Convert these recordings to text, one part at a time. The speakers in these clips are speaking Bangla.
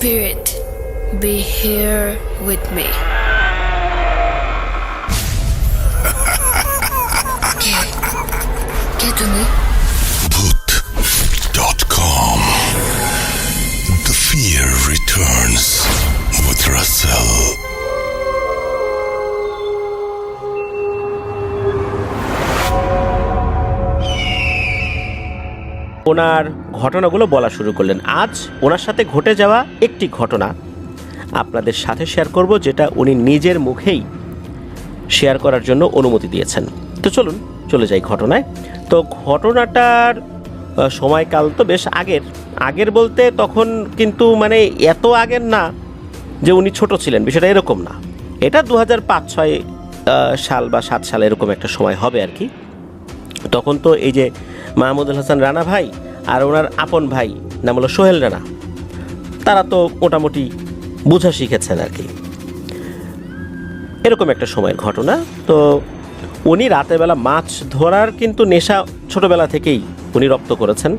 Spirit, be here with me. কে তুমি? Bhoot.com. The fear returns with Russell. ওনার ঘটনাগুলো বলা শুরু করলেন। আজ ওনার সাথে ঘটে যাওয়া একটি ঘটনা আপনাদের সাথে শেয়ার করব, যেটা উনি নিজের মুখেই শেয়ার করার জন্য অনুমতি দিয়েছেন। তো চলুন চলে যাই ঘটনায়। তো ঘটনাটার সময়কাল তো বেশ আগের বলতে তখন কিন্তু মানে এত আগের না যে উনি ছোট ছিলেন, বিষয়টা এরকম না। এটা 2005-06 সাল বা 7 সাল এরকম একটা সময় হবে আর কি। তখন তো এই যে মাহমুদুল হাসান রানা ভাই আর ওনার আপন ভাই নাম হলো সোহেল রানা, তারা তো মোটামুটি বোঝা শিখেছেন আর কি। এরকম একটা সময়ের ঘটনা। তো উনি রাতের বেলা মাছ ধরার কিন্তু নেশা ছোটবেলা থেকেই উনি রপ্ত করেছেন।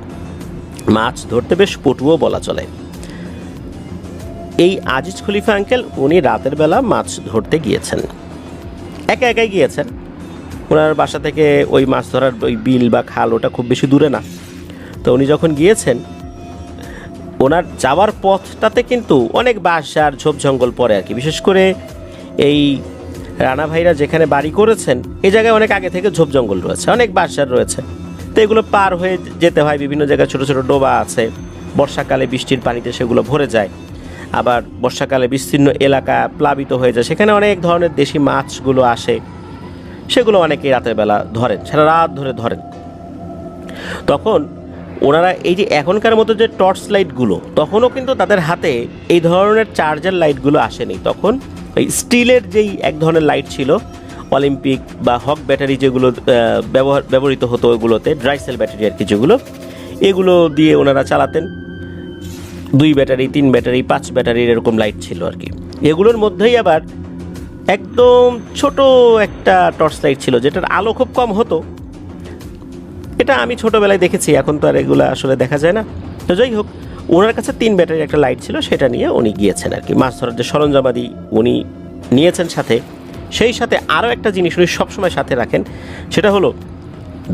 মাছ ধরতে বেশ পটুও বলা চলে। এই আজিজ খলিফা আঙ্কেল উনি রাতের বেলা মাছ ধরতে গিয়েছেন, একাই গিয়েছেন। ওনার বাসা থেকে ওই মাছ ধরার ওই বিল বা খাল ওটা খুব বেশি দূরে না। তো উনি যখন গিয়েছেন, ওনার যাওয়ার পথটাতে কিন্তু অনেক বাঁশ আর ঝোপ জঙ্গল পড়ে আর কি। বিশেষ করে এই রানা ভাইরা যেখানে বাড়ি করেছেন এই জায়গায় অনেক আগে থেকে ঝোপ জঙ্গল রয়েছে, অনেক বাঁশ আর রয়েছে। তো এগুলো পার হয়ে যেতে হয়। বিভিন্ন জায়গায় ছোট ছোট ডোবা আছে, বর্ষাকালে বৃষ্টির পানিতে সেগুলো ভরে যায়। আবার বর্ষাকালে বিস্তীর্ণ এলাকা প্লাবিত হয়ে যায়, সেখানে অনেক ধরনের দেশি মাছগুলো আসে, সেগুলো অনেকেই রাতের বেলা ধরেন, সারা রাত ধরে ধরেন। তখন ওনারা এই যে এখনকার মতো যে টর্চ লাইটগুলো, তখনও কিন্তু তাদের হাতে এই ধরনের চার্জার লাইটগুলো আসেনি। তখন ওই স্টিলের যেই এক ধরনের লাইট ছিল, অলিম্পিক বা হক ব্যাটারি যেগুলো ব্যবহৃত হতো, ওইগুলোতে ড্রাই সেল ব্যাটারি আর কি, যেগুলো এগুলো দিয়ে ওনারা চালাতেন। 2 ব্যাটারি, 3 ব্যাটারি, 5 ব্যাটারির এরকম লাইট ছিল আর কি। এগুলোর মধ্যেই আবার একদম ছোট একটা টর্চ লাইট ছিল, যেটার আলো খুব কম হতো। এটা আমি ছোটোবেলায় দেখেছি, এখন তো আর এগুলো আসলে দেখা যায় না। তো যাই হোক, ওনার কাছে 3 ব্যাটারির একটা লাইট ছিল, সেটা নিয়ে উনি গিয়েছেন আর কি। মাছ ধরার যে সরঞ্জামাদি উনি নিয়েছেন সাথে, সেই সাথে আরও একটা জিনিস উনি সবসময় সাথে রাখেন, সেটা হলো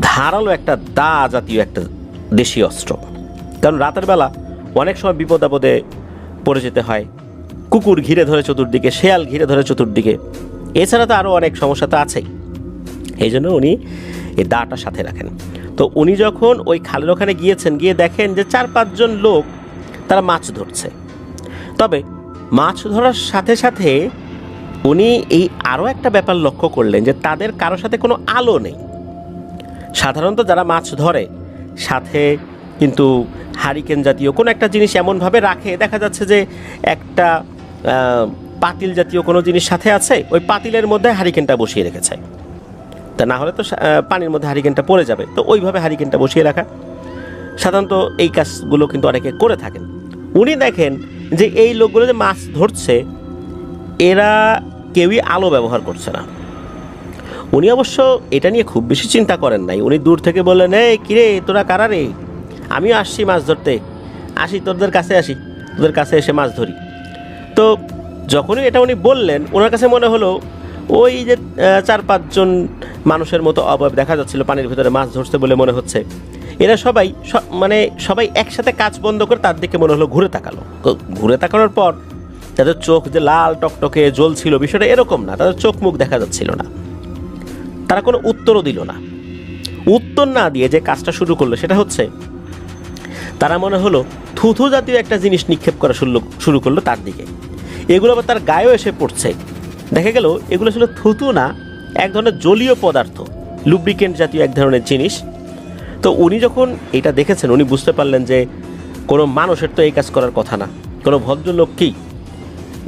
ধারালো একটা দা জাতীয় একটা দেশি অস্ত্র। কারণ রাতের বেলা অনেক সময় বিপদ আপদে পড়ে যেতে হয়। কুকুর ঘিরে ধরে চতুর্দিকে, শেয়াল ঘিরে ধরে চতুর্দিকে, এছাড়া তো আরও অনেক সমস্যা তো আছেই। এই জন্য উনি এই দাটা সাথে রাখেন। তো উনি যখন ওই খালের ওখানে গিয়েছেন, গিয়ে দেখেন যে 4-5 জন লোক তারা মাছ ধরছে। তবে মাছ ধরার সাথে সাথে উনি এই আরও একটা ব্যাপার লক্ষ্য করলেন, যে তাদের কারোর সাথে কোনো আলো নেই। সাধারণত যারা মাছ ধরে সাথে কিন্তু হারিকেন জাতীয় কোনো একটা জিনিস এমনভাবে রাখে, দেখা যাচ্ছে যে একটা পাতিল জাতীয় কোনো জিনিস সাথে আছে, ওই পাতিলের মধ্যে হারিকেনটা বসিয়ে রেখেছে। তা না হলে তো পানির মধ্যে হারিকেনটা পড়ে যাবে। তো ওইভাবে হারিকেনটা বসিয়ে রাখা, সাধারণত এই কাজগুলো কিন্তু অনেকে করে থাকেন। উনি দেখেন যে এই লোকগুলো যে মাছ ধরছে, এরা কেউই আলো ব্যবহার করছে না। উনি অবশ্য এটা নিয়ে খুব বেশি চিন্তা করেন নাই। উনি দূর থেকে বললেন, এই কিরে তোরা কারা রে, আমিও আসছি মাছ ধরতে, আসি তোদের কাছে, আসি তোদের কাছে এসে মাছ ধরি। তো যখনই এটা উনি বললেন, ওনার কাছে মনে হলো ওই যে 4-5 জন মানুষের মতো অবয়ব দেখা যাচ্ছিল পানির ভিতরে মাছ ধরছে বলে মনে হচ্ছে। এরা সবাই একসাথে কাজ বন্ধ করে তার দিকে মনে হলো ঘুরে তাকালো। ঘুরে তাকানোর পর তাদের চোখ যে লাল টকটকে জ্বলছিল, বিষয়টা এরকম না। তাদের চোখ মুখ দেখা যাচ্ছিল না। তারা কোনো উত্তরও দিল না। উত্তর না দিয়ে যে কাজটা শুরু করলো, সেটা হচ্ছে তারা মনে হলো থুথু জাতীয় একটা জিনিস নিক্ষেপ করা শুরু করলো তার দিকে। এগুলো আবার তার গায়েও এসে পড়ছে। দেখা গেল এগুলো ছিল থুতু না, এক ধরনের জলীয় পদার্থ, লুব্রিকেন্ট জাতীয় এক ধরনের জিনিস। তো উনি যখন এটা দেখেছেন, উনি বুঝতে পারলেন যে কোনো মানুষের তো এই কাজ করার কথা না। কোনো ভদ্রলোক কি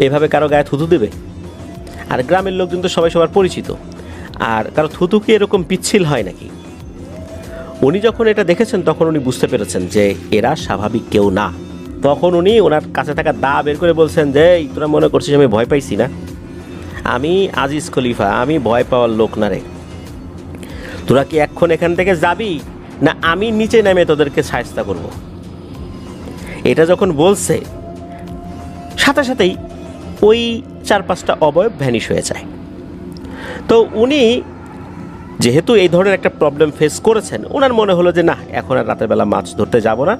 এভাবে কারো গায়ে থুতু দেবে? আর গ্রামের লোকজন তো সবাই সবার পরিচিত, আর কারো থুতু কি এরকম পিচ্ছিল হয় নাকি? উনি যখন এটা দেখেছেন, তখন উনি বুঝতে পেরেছেন যে এরা স্বাভাবিক কেউ না। তখন উনি ওনার কাছে থাকা দা বের করে বলছেন যে, এই তোরা মনে করছিস আমি ভয় পাইছি না? আমি আজিজ খলিফা, আমি ভয় পাওয়ার লোক না রে। তোরা কি এখন এখান থেকে যাবি, না আমি নিচে নেমে তোদেরকে শায়েস্তা করব? এটা যখন বলছে, সাথে সাথেই ওই 4-5টা অবয়ব ভ্যানিশ হয়ে যায়। তো উনি যেহেতু এই ধরনের একটা প্রবলেম ফেস করেছেন, ওনার মনে হলো যে না, এখন আর রাতের বেলা মাছ ধরতে যাব না,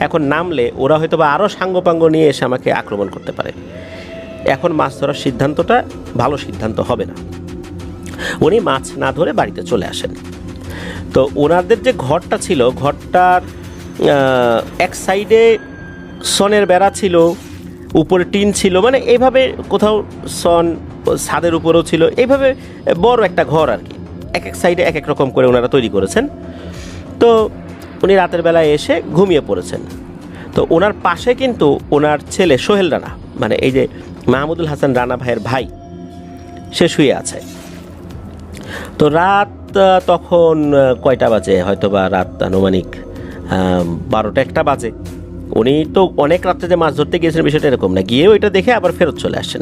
এখন নামলে ওরা হয়তো বা আরও সাঙ্গপাঙ্গ নিয়ে এসে আমাকে আক্রমণ করতে পারে, এখন মাছ ধরার সিদ্ধান্তটা ভালো সিদ্ধান্ত হবে না। উনি মাছ না ধরে বাড়িতে চলে আসেন। তো ওনাদের যে ঘরটা ছিল, ঘরটার এক সাইডে সনের বেড়া ছিল, উপরে টিন ছিল, মানে এইভাবে কোথাও সন, ছাদের উপরেও ছিল, এইভাবে বড় একটা ঘর আর কি, এক এক সাইডে এক এক রকম করে ওনারা তৈরি করেছেন। তো উনি রাতের বেলায় এসে ঘুমিয়ে পড়েছেন। তো ওনার পাশে কিন্তু ওনার ছেলে সোহেল রানা, মানে এই যে মাহমুদুল হাসান রানা ভাইয়ের ভাই, সে শুয়ে আছে। তো রাত তখন কয়টা বাজে, হয়তো বা রাত আনুমানিক 12টা-1টা বাজে। উনি তো অনেক রাত্রে যে মাছ ধরতে গিয়েছেন বিষয়টা এরকম না, গিয়ে ওইটা দেখে আবার ফেরত চলে আসছেন।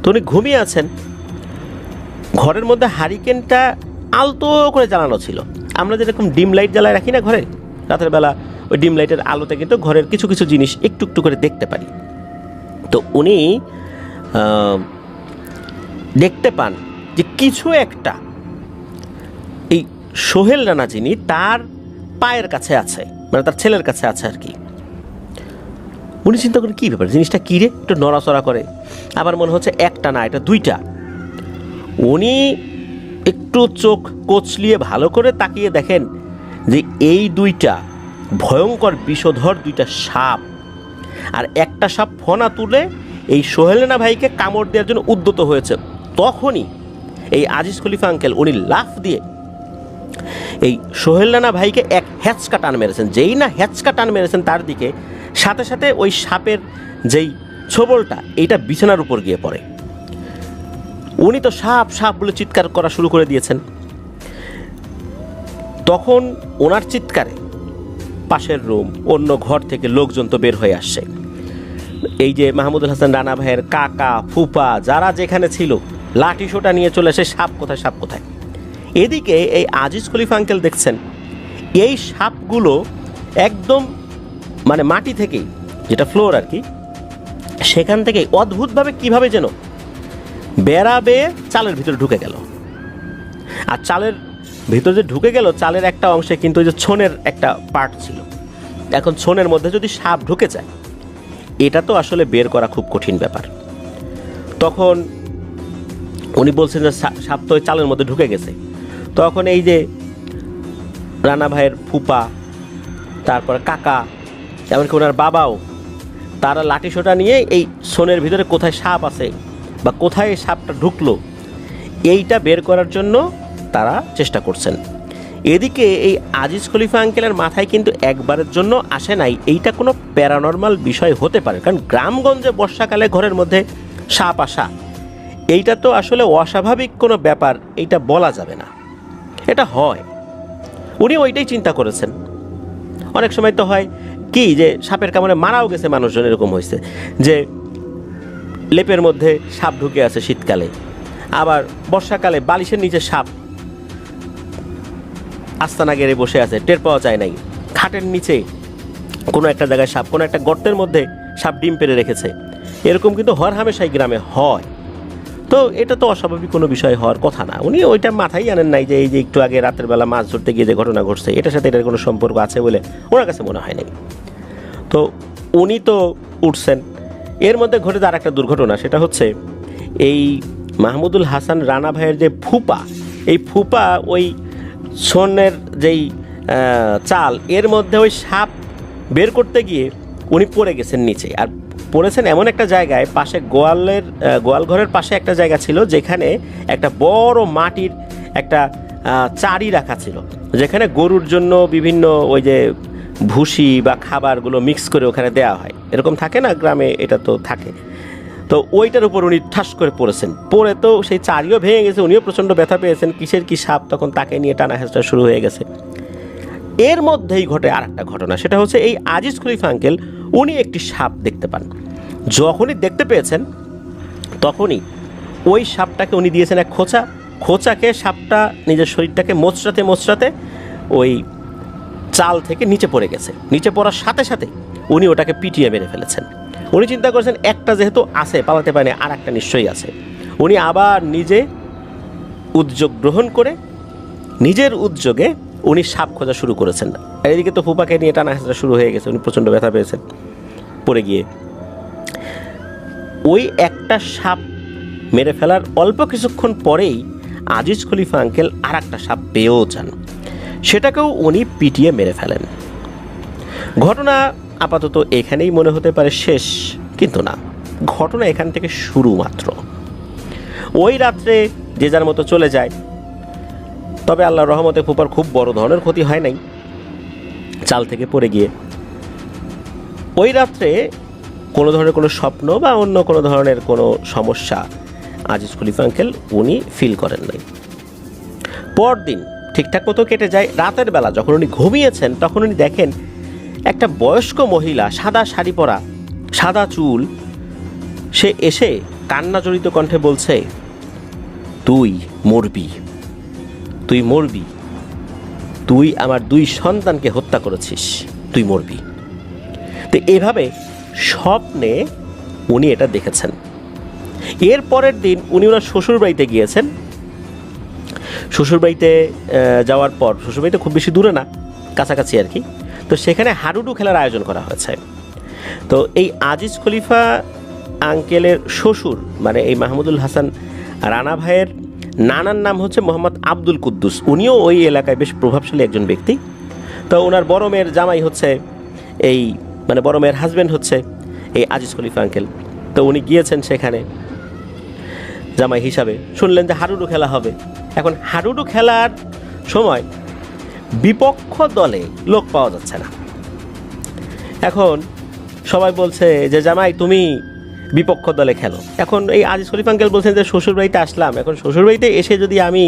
তো উনি ঘুমিয়ে আছেন। ঘরের মধ্যে হারিকেনটা আলতো করে জ্বালানো ছিল। আমরা যেরকম ডিম লাইট জ্বালায় রাখি না ঘরে, রাতের বেলা ওই ডিম লাইটের আলোতে কিন্তু ঘরের কিছু কিছু জিনিস একটু একটু করে দেখতে পারি। তো উনি দেখতে পান যে কিছু একটা এই সোহেল রানা যিনি, তার পায়ের কাছে আছে, মানে তার ছেলের কাছে আছে আর কি। উনি চিন্তা করেন কী ব্যাপার, জিনিসটা কী রে, একটু নড়াচড়া করে, আবার মনে হচ্ছে একটা না, এটা দুইটা। উনি একটু চোখ কচলিয়ে ভালো করে তাকিয়ে দেখেন যে এই দুইটা ভয়ঙ্কর বিষধর দুইটা সাপ, আর একটা সাপ ফনা তুলে এই সোহেল রানা ভাইকে কামড় দেওয়ার জন্য উদ্যত হয়েছে। তখনই এই আজিজ খলিফা আঙ্কেল উনি লাফ দিয়ে এই সোহেল রানা ভাইকে এক হ্যাচকা টান মেরেছেন। যেই না হ্যাচকা টান মেরেছেন তার দিকে, সাথে সাথে ওই সাপের যেই ছোবলটা, এইটা বিছানার উপর গিয়ে পড়ে। উনি তো সাপ সাপ বলে চিৎকার করা শুরু করে দিয়েছেন। তখন ওনার চিৎকারে পাশের রুম, অন্য ঘর থেকে লোকজন তো বের হয়ে আসছে। এই যে মাহমুদুল হাসান রানা ভাইয়ের কাকা, ফুপা, যারা যেখানে ছিল, লাঠি সোটা নিয়ে চলে এসে সাপ কোথায়, সাপ কোথায়। এদিকে এই আজিজ খলিফা আঙ্কেল দেখছেন এই সাপগুলো একদম মানে মাটি থেকেই, যেটা ফ্লোর আর কি, সেখান থেকে অদ্ভুতভাবে কিভাবে যেন বেড়া বেয়ে চালের ভিতরে ঢুকে গেল। আর চালের ভিতরে যে ঢুকে গেল, চালের একটা অংশে কিন্তু ওই যে ছনের একটা পার্ট ছিল। এখন ছনের মধ্যে যদি সাপ ঢুকে যায়, এটা তো আসলে বের করা খুব কঠিন ব্যাপার। তখন উনি বলছেন যে সাপ তো ওই চালের মধ্যে ঢুকে গেছে। তখন এই যে রানা ভাইয়ের ফুপা, তারপর কাকা, এমনকি ওনার বাবাও, তারা লাঠি সোটা নিয়ে এই ছনের ভিতরে কোথায় সাপ আছে বা কোথায় সাপটা ঢুকলো, এইটা বের করার জন্য তারা চেষ্টা করছেন। এদিকে এই আজিজ খলিফা আঙ্কেলের মাথায় কিন্তু একবারের জন্য আসে নাই এইটা কোনো প্যারানর্মাল বিষয় হতে পারে, কারণ গ্রামগঞ্জে বর্ষাকালে ঘরের মধ্যে সাপ আসা, এইটা তো আসলে অস্বাভাবিক কোনো ব্যাপার, এইটা বলা যাবে না, এটা হয়। উনি ওইটাই চিন্তা করেছেন। অনেক সময় তো হয় কি যে সাপের কামড়ে মারাও গেছে মানুষজন, এরকম হয়েছে যে লেপের মধ্যে সাপ ঢুকে আছে শীতকালে, আবার বর্ষাকালে বালিশের নিচে সাপ আস্তানা গেড়ে বসে আছে, টের পাওয়া যায় নাই। খাটের নিচে কোনো একটা জায়গায় সাপ, কোনো একটা গর্তের মধ্যে সাপ ডিম পেড়ে রেখেছে, এরকম কিন্তু হরহামেশাই গ্রামে হয়। তো এটা তো অস্বাভাবিক কোনো বিষয় হওয়ার কথা না। উনি ওইটা মাথায় আনেন নাই যে এই যে একটু আগে রাতের বেলা মাছ ধরতে গিয়ে যে ঘটনা ঘটছে, এটার সাথে এটার কোনো সম্পর্ক আছে বলে ওনার কাছে মনে হয় নাই। তো উনি তো উঠছেন। এর মধ্যে ঘটেছে আর একটা দুর্ঘটনা, সেটা হচ্ছে এই মাহমুদুল হাসান রানা ভাইয়ের যে ফুপা, এই ফুপা ওই ছনের যেই চাল, এর মধ্যে ওই সাপ বের করতে গিয়ে উনি পড়ে গেছেন নিচে। আর পড়েছেন এমন একটা জায়গায়, পাশে গোয়াল ঘরের পাশে একটা জায়গা ছিল যেখানে একটা বড় মাটির একটা চারি রাখা ছিল, যেখানে গরুর জন্য বিভিন্ন ওই যে ভুসি বা খাবারগুলো মিক্স করে ওখানে দেওয়া হয়, এরকম থাকে না গ্রামে, এটা তো থাকে। তো ওইটার উপর উনি ঠাস করে পড়েছেন, পড়ে তো সেই চারিও ভেঙে গেছে, উনিও প্রচণ্ড ব্যথা পেয়েছেন। কিসের কি সাপ, তখন তাকে নিয়ে টানা হেঁচড়া শুরু হয়ে গেছে। এর মধ্যেই ঘটে আর একটা ঘটনা, সেটা হচ্ছে এই আজিজ খলিফা আঙ্কেল উনি একটি সাপ দেখতে পান। যখনই দেখতে পেয়েছেন তখনই ওই সাপটাকে উনি দিয়েছেন এক খোঁচাকে, সাপটা নিজের শরীরটাকে মোচড়াতে ওই চাল থেকে নিচে পড়ে গেছে। নিচে পড়ার সাথে সাথে উনি ওটাকে পিটিয়ে মেরে ফেলেছেন। উনি চিন্তা করছেন একটা যেহেতু আছে, পালাতে পারেনি, আর একটা নিশ্চয়ই আছে। উনি আবার নিজে উদ্যোগ গ্রহণ করে নিজের উদ্যোগে উনি সাপ খোঁজা শুরু করেছেন। এদিকে তো ফুপাকে নিয়ে টানা হেঁচড়া শুরু হয়ে গেছে, উনি প্রচণ্ড ব্যথা পেয়েছেন পড়ে গিয়ে। ওই একটা সাপ মেরে ফেলার অল্প কিছুক্ষণ পরেই আজিজ খলিফা আঙ্কেল আর একটা সাপ পেয়েও যান, সেটাকেও উনি পিটিয়ে মেরে ফেলেন। ঘটনা আপাতত এখানেই মনে হতে পারে শেষ, কিন্তু না, ঘটনা এখান থেকে শুরু মাত্র। ওই রাত্রে যে যার মতো চলে যায়, তবে আল্লাহর রহমতে ফুপার খুব বড় ধরনের ক্ষতি হয় নাই চাল থেকে পড়ে গিয়ে। ওই রাত্রে কোনো ধরনের কোনো স্বপ্ন বা অন্য কোনো ধরনের কোনো সমস্যা আজিজ খলিফা আঙ্কেল উনি ফিল করেন নাই। পরদিন ঠিকঠাক মতো কেটে যায়। রাতের বেলা যখন উনি ঘুমিয়েছেন তখন উনি দেখেন একটা বয়স্ক মহিলা, সাদা শাড়ি পরা, সাদা চুল, সে এসে কান্নাজড়িত কণ্ঠে বলছে, তুই মরবি, তুই মরবি, তুই আমার 2 সন্তানকে হত্যা করেছিস, তুই মরবি। তো এভাবে স্বপ্নে উনি এটা দেখেছেন। এর পরের দিন উনি ওনার শ্বশুরবাড়িতে গিয়েছেন। শ্বশুরবাড়িতে যাওয়ার পর, শ্বশুরবাড়িতে খুব বেশি দূরে না, কাছাকাছি আর কি, তো সেখানে হাডুডু খেলার আয়োজন করা হয়েছে। তো এই আজিজ খলিফা আঙ্কেলের শ্বশুর মানে এই মাহমুদুল হাসান রানা ভাইয়ের নানার নাম হচ্ছে মোহাম্মদ আব্দুল কুদ্দুস। উনিও ওই এলাকায় বেশ প্রভাবশালী একজন ব্যক্তি। তো ওনার বড় মেয়ের জামাই হচ্ছে এই, মানে বড় মেয়ের হাজব্যান্ড হচ্ছে এই আজিজ খলিফা আঙ্কেল। তো উনি গিয়েছেন সেখানে জামাই হিসাবে। শুনলেন যে হাডুডু খেলা হবে। এখন হাডুডু খেলার সময় বিপক্ষ দলে লোক পাওয়া যাচ্ছে না। এখন সবাই বলছে যে জামাই তুমি বিপক্ষ দলে খেলো। এখন এই আজিজ খলিফা আঙ্কেল বলছেন যে শ্বশুরবাড়িতে আসলাম, এখন শ্বশুরবাড়িতে এসে যদি আমি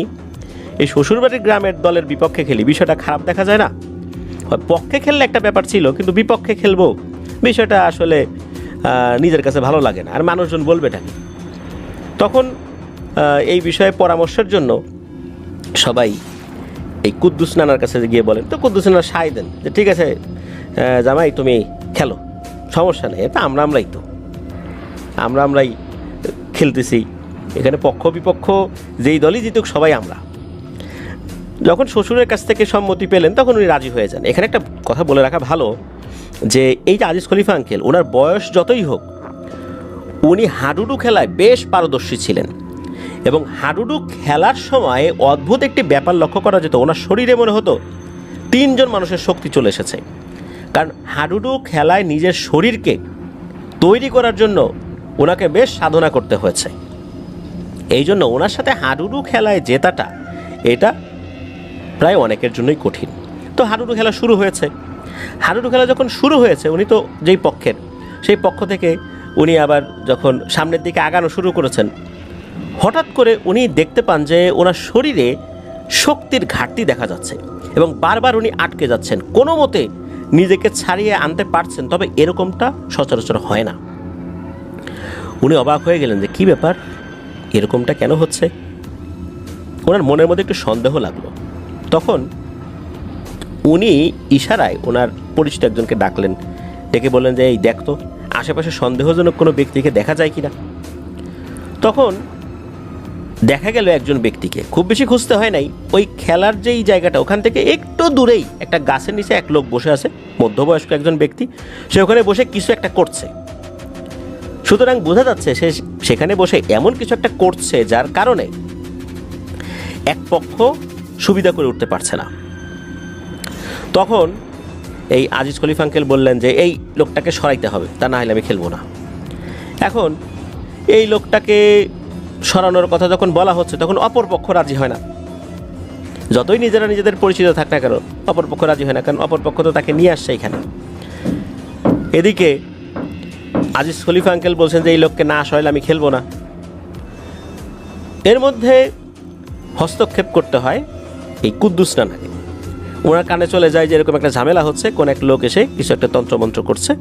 এই শ্বশুরবাড়ির গ্রামের দলের বিপক্ষে খেলি, বিষয়টা খারাপ দেখা যায় না? পক্ষে খেললে একটা ব্যাপার ছিল, কিন্তু বিপক্ষে খেলবো, বিষয়টা আসলে নিজের কাছে ভালো লাগে না, আর মানুষজন বলবেটা কি। তখন এই বিষয়ে পরামর্শের জন্য সবাই এই কুদ্দুস নানার কাছে গিয়ে বলেন। তো কুদ্দুস নানা সায় দেন যে ঠিক আছে জামাই তুমি খেলো, সমস্যা নেই, এটা আমরাই খেলতেছি, এখানে পক্ষ বিপক্ষ যেই দলই জিতুক সবাই আমরা। যখন শ্বশুরের কাছ থেকে সম্মতি পেলেন তখন উনি রাজি হয়ে যান। এখানে একটা কথা বলে রাখা ভালো যে এই যে আজিজ খলিফা আঙ্কেল, ওনার বয়স যতই হোক, উনি হাডুডু খেলায় বেশ পারদর্শী ছিলেন। এবং হাডুডু খেলার সময় অদ্ভুত একটি ব্যাপার লক্ষ্য করা যেত, ওনার শরীরে মনে হতো 3 জন মানুষের শক্তি চলে এসেছে। কারণ হাডুডু খেলায় নিজের শরীরকে তৈরি করার জন্য ওনাকে বেশ সাধনা করতে হয়েছে। এই জন্য ওনার সাথে হাডুডু খেলায় জেতাটা এটা প্রায় অনেকের জন্যই কঠিন। তো হাডুডু খেলা শুরু হয়েছে। হাডুডু খেলা যখন শুরু হয়েছে, উনি তো যেই পক্ষের, সেই পক্ষ থেকে উনি আবার যখন সামনের দিকে আগানো শুরু করেছেন, হঠাৎ করে উনি দেখতে পান যে ওনার শরীরে শক্তির ঘাটতি দেখা যাচ্ছে এবং বারবার উনি আটকে যাচ্ছেন, কোনো মতে নিজেকে ছাড়িয়ে আনতে পারছেন, তবে এরকমটা সচরাচর হয় না। উনি অবাক হয়ে গেলেন যে কী ব্যাপার, এরকমটা কেন হচ্ছে। ওনার মনের মধ্যে একটু সন্দেহ লাগলো। তখন উনি ইশারায় ওনার পরিচিত একজনকে ডাকলেন, ডেকে বললেন যে এই দেখতো আশেপাশে সন্দেহজনক কোনো ব্যক্তিকে দেখা যায় কিনা। তখন দেখা গেল একজন ব্যক্তিকে, খুব বেশি খুঁজতে হয় নাই, ওই খেলার যেই জায়গাটা ওখান থেকে একটু দূরেই একটা গাছের নিচে এক লোক বসে আছে, মধ্যবয়স্ক একজন ব্যক্তি, সে ওখানে বসে কিছু একটা করছে। সুতরাং বোঝা যাচ্ছে সে সেখানে বসে এমন কিছু একটা করছে যার কারণে এক পক্ষ সুবিধা করে উঠতে পারছে না। তখন এই আজিজ খলিফা আঙ্কেল বললেন যে এই লোকটাকে সরাইতে হবে, তা না হলে আমি খেলবো না। এখন এই লোকটাকে সরানোর কথা যখন বলা হচ্ছে তখন অপর পক্ষ রাজি হয় না। যতই নিজেরা নিজেদের পরিচিত থাক না কেন, অপর পক্ষ রাজি হয় না, কারণ অপর পক্ষ তো তাকে নিয়ে আসছে এখানে। এদিকে আজিজ খলিফা আঙ্কেল বলছেন যে এই লোককে না সরাইলে আমি খেলবো না। এর মধ্যে হস্তক্ষেপ করতে হয় এই কুদ্দুস নানাকে। ওনার কানে চলে যায় যে এরকম একটা ঝামেলা হচ্ছে, কোন এক লোক এসে কিছু একটা তন্ত্রমন্ত্র করছে।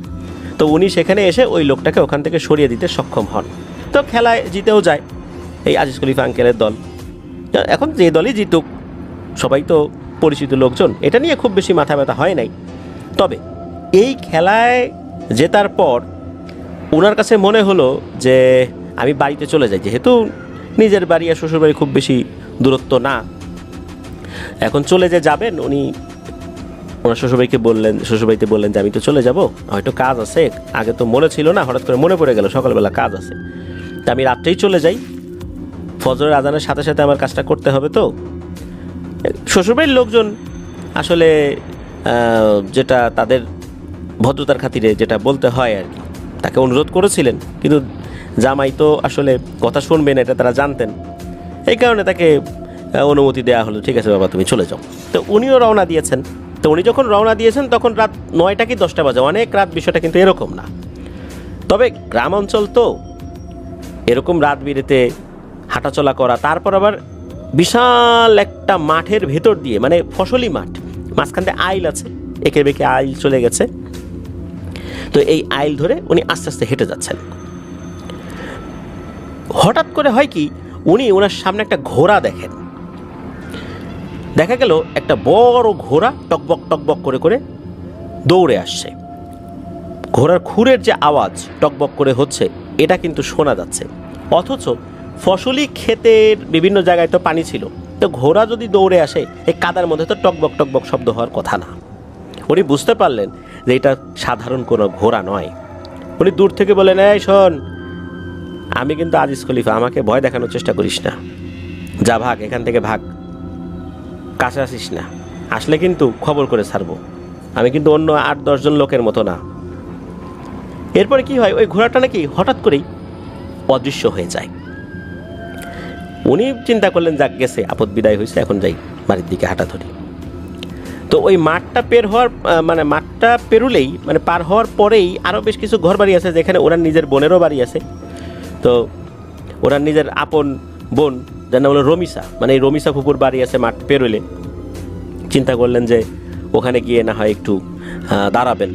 তো উনি সেখানে এসে ওই লোকটাকে ওখান থেকে সরিয়ে দিতে সক্ষম হন। তো খেলায় জিতেও যায় এই আজিজ খলিফা আঙ্কেলের দল। এখন যে দলই জিতুক, সবাই তো পরিচিত লোকজন, এটা নিয়ে খুব বেশি মাথা ব্যথা হয় নাই। তবে এই খেলায় জেতার পর ওনার কাছে মনে হলো যে আমি বাড়িতে চলে যাই, যেহেতু নিজের বাড়ি আর শ্বশুরবাড়ি খুব বেশি দূরত্ব না, এখন চলে যে যাবেন উনি ওনার শ্বশুরবাড়িতে বললেন যে আমি তো চলে যাব, হয়তো কাজ আছে, আগে তো মনে ছিল না, হঠাৎ করে মনে পড়ে গেল সকালবেলা কাজ আছে, তা আমি রাত্রেই চলে যাই, ফজরের আজানের সাথে সাথে আমার কাজটা করতে হবে। তো শ্বশুরবাড়ির লোকজন আসলে যেটা তাদের ভদ্রতার খাতিরে যেটা বলতে হয় আর কি, তাকে অনুরোধ করেছিলেন, কিন্তু জামাই তো আসলে কথা শুনবে না এটা তারা জানতেন, এই কারণে তাকে অনুমতি দেওয়া হলো, ঠিক আছে বাবা তুমি চলে যাও। তো উনিও রওনা দিয়েছেন। তো উনি যখন রওনা দিয়েছেন তখন রাত 9টা কি 10টা বাজে, অনেক রাত, বিষয়টা কিন্তু এরকম না। তবে গ্রাম অঞ্চল তো এরকম রাত বিরেতে হাঁটাচলা করা, তারপর আবার বিশাল একটা মাঠের ভেতর দিয়ে, মানে ফসলি মাঠ, মাঝখান দিয়ে আইল আছে, একে বেঁকে আইল চলে গেছে। তো এই আইল ধরে উনি আস্তে আস্তে হেঁটে যাচ্ছেন। হঠাৎ করে হয় কি, উনি ওনার সামনে একটা ঘোড়া দেখেন। দেখা গেল একটা বড় ঘোড়া টকবক টকবক করে করে দৌড়ে আসছে। ঘোড়ার খুরের যে আওয়াজ টকবক করে হচ্ছে এটা কিন্তু শোনা যাচ্ছে, অথচ ফসলি ক্ষেতের বিভিন্ন জায়গায় তো পানি ছিল, তো ঘোড়া যদি দৌড়ে আসে এই কাদার মধ্যে তো টকবক টকবক শব্দ হওয়ার কথা না। উনি বুঝতে পারলেন যে এটা সাধারণ কোনো ঘোড়া নয়। উনি দূর থেকে বলেন, এই শোন, আমি কিন্তু আজিজ খলিফা, আমাকে ভয় দেখানোর চেষ্টা করিস না, যা ভাগ এখান থেকে ভাগ, কাছে আসিস না, আসলে কিন্তু খবর করে ছাড়বো, আমি কিন্তু অন্য 8-10 জন লোকের মতো না। এরপরে কি হয়, ওই ঘোড়াটা নাকি হঠাৎ করেই অদৃশ্য হয়ে যায়। উনি চিন্তা করলেন যাক গেছে, আপদ বিদায় হয়েছে, এখন যাই বাড়ির দিকে হাঁটা ধরি। তো ওই মাঠটা মাঠটা পেরুলেই, মানে পার হওয়ার পরেই আরও বেশ কিছু ঘর বাড়ি আছে, যেখানে ওনার নিজের বোনেরও বাড়ি আছে। তো ওনার নিজের আপন বোন, যার নাম হলো রমিসা, মানে এই রমিসা ফুপুর বাড়ি আছে মাঠ পেরোলে। চিন্তা করলেন যে ওখানে গিয়ে না হয় একটু দাঁড়াবেন,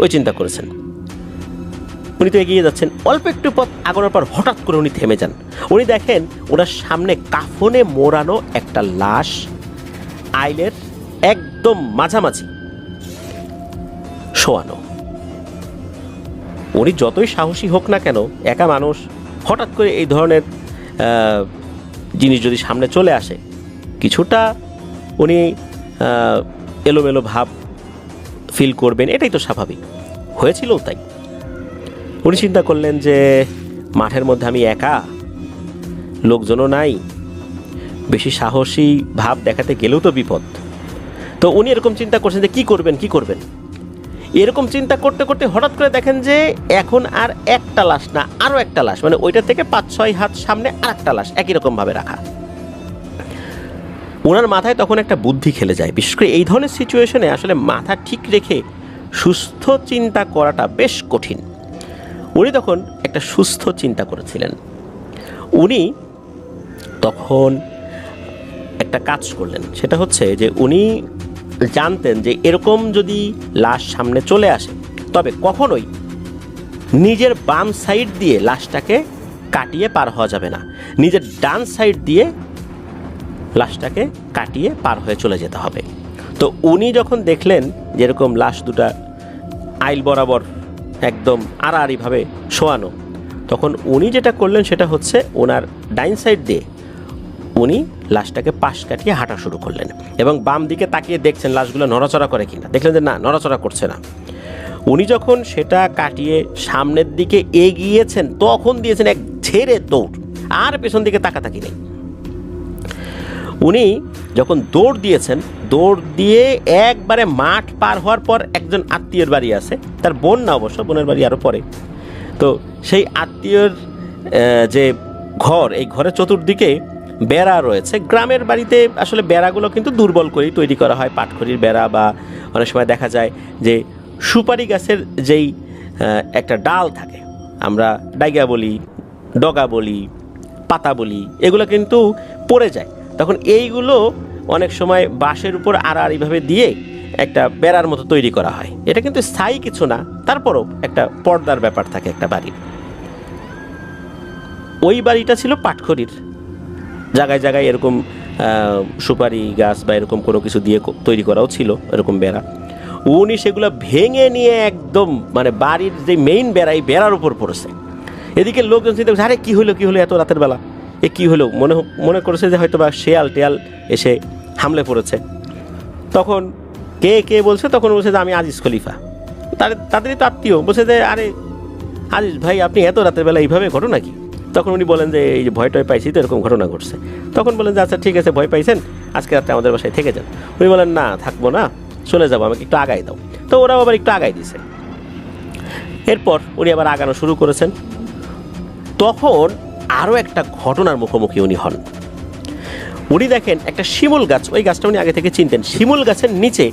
ওই চিন্তা করেছেন। উনি তো এগিয়ে যাচ্ছেন, অল্প একটু পথ আগানোর পর হঠাৎ করে উনি থেমে যান। উনি দেখেন ওনার সামনে কাফনে মোড়ানো একটা লাশ আইলের একদম মাঝামাঝি শোয়ানো। উনি যতই সাহসী হোক না কেন, একা মানুষ, হঠাৎ করে এই ধরনের জিনিস যদি সামনে চলে আসে, কিছুটা উনি এলোমেলো ভাব ফিল করবেন, এটাই তো স্বাভাবিক, হয়েছিল তাই। উনি চিন্তা করলেন যে মাঠের মধ্যে আমি একা, লোকজনও নাই, বেশি সাহসী ভাব দেখাতে গেলেও তো বিপদ। তো উনি এরকম চিন্তা করছেন যে কি করবেন। এরকম চিন্তা করতে করতে হঠাৎ করে দেখেন যে এখন আর একটা লাশ না, আরও একটা লাশ, মানে ওইটা থেকে 5-6 হাত সামনে আর একটা লাশ একই রকমভাবে রাখা। ওনার মাথায় তখন একটা বুদ্ধি খেলে যায়। বিশেষ করে এই ধরনের সিচুয়েশনে আসলে মাথা ঠিক রেখে সুস্থ চিন্তা করাটা বেশ কঠিন। উনি তখন একটা সুস্থ চিন্তা করেছিলেন। উনি তখন একটা কাজ করলেন, সেটা হচ্ছে যে উনি জানতেন যে এরকম যদি লাশ সামনে চলে আসে, তবে কখনোই নিজের বাম সাইড দিয়ে লাশটাকে কাটিয়ে পার হওয়া যাবে না, নিজের ডান সাইড দিয়ে লাশটাকে কাটিয়ে পার হয়ে চলে যেতে হবে। তো উনি যখন দেখলেন যেরকম লাশ দুটা আইল বরাবর একদম আড়াআড়িভাবে শোয়ানো, তখন উনি যেটা করলেন সেটা হচ্ছে ওনার ডাইন সাইড দিয়ে উনি লাশটাকে পাশ কাটিয়ে হাঁটা শুরু করলেন এবং বাম দিকে তাকিয়ে দেখছেন লাশগুলো নড়াচড়া করে কিনা। দেখলেন যে না, নড়াচড়া করছে না। উনি যখন সেটা কাটিয়ে সামনের দিকে এগিয়েছেন, তখন দিয়েছেন এক ঝেড়ে দৌড়, আর পেছন দিকে তাকাতাকি নেই। উনি যখন দৌড় দিয়েছেন, দৌড় দিয়ে একবারে মাঠ পার হওয়ার পর একজন আত্মীয়ের বাড়ি আছে, তার বোন না অবশ্য, বোনের বাড়ি আরও পরে। তো সেই আত্মীয়র যে ঘর, এই ঘরের চতুর্দিকে বেড়া রয়েছে। গ্রামের বাড়িতে আসলে বেড়াগুলো কিন্তু দুর্বল করেই তৈরি করা হয়, পাটখড়ির বেড়া, বা অনেক সময় দেখা যায় যে সুপারি গাছের যেই একটা ডাল থাকে, আমরা ডাইগা বলি, ডগা বলি, পাতা বলি, এগুলো কিন্তু পড়ে যায়। তখন এইগুলো অনেক সময় বাঁশের উপর আড়াআড়িভাবে দিয়ে একটা বেড়ার মতো তৈরি করা হয়। এটা কিন্তু স্থায়ী কিছু না, তারপরও একটা পর্দার ব্যাপার থাকে একটা বাড়ির। ওই বাড়িটা ছিল পাটখড়ির, জায়গায় জায়গায় এরকম সুপারি গাছ বা এরকম কোনো কিছু দিয়ে তৈরি করাও ছিল এরকম বেড়া। উনি সেগুলো ভেঙে নিয়ে একদম মানে বাড়ির যে মেইন বেড়া এই বেড়ার উপর পড়েছে। এদিকে লোকজন চিন্তা করছে, আরে কী হলো এত রাতের বেলা, এ কী হলো, মনে করেছে যে হয়তো বা শেয়াল টেয়াল এসে হামলে পড়েছে। তখন কে বলছে, তখন বলছে যে আমি আজিজ খলিফা, তাদেরই তো আত্মীয়। বলছে যে আরে আজিজ ভাই, আপনি এত রাতের বেলা এইভাবে ঘটনা কি? তখন উনি বলেন যে এই যে ভয় টয় পাইছি তো এরকম ঘটনা ঘটছে। তখন বলেন যে আচ্ছা ঠিক আছে, ভয় পাইছেন, আজকে রাত্রে আমাদের বাসায় থেকে যান। উনি বলেন না, থাকবো না, চলে যাবো, আমাকে একটু আগাই দাও। তো ওরাও আবার একটু আগাই দিছে। এরপর উনি আবার আগানো শুরু করেছেন। তখন আরও একটা ঘটনার মুখোমুখি উনি হন। উনি দেখেন একটা শিমুল গাছ, ওই গাছটা উনি আগে থেকে চিনতেন। শিমুল গাছের নিচে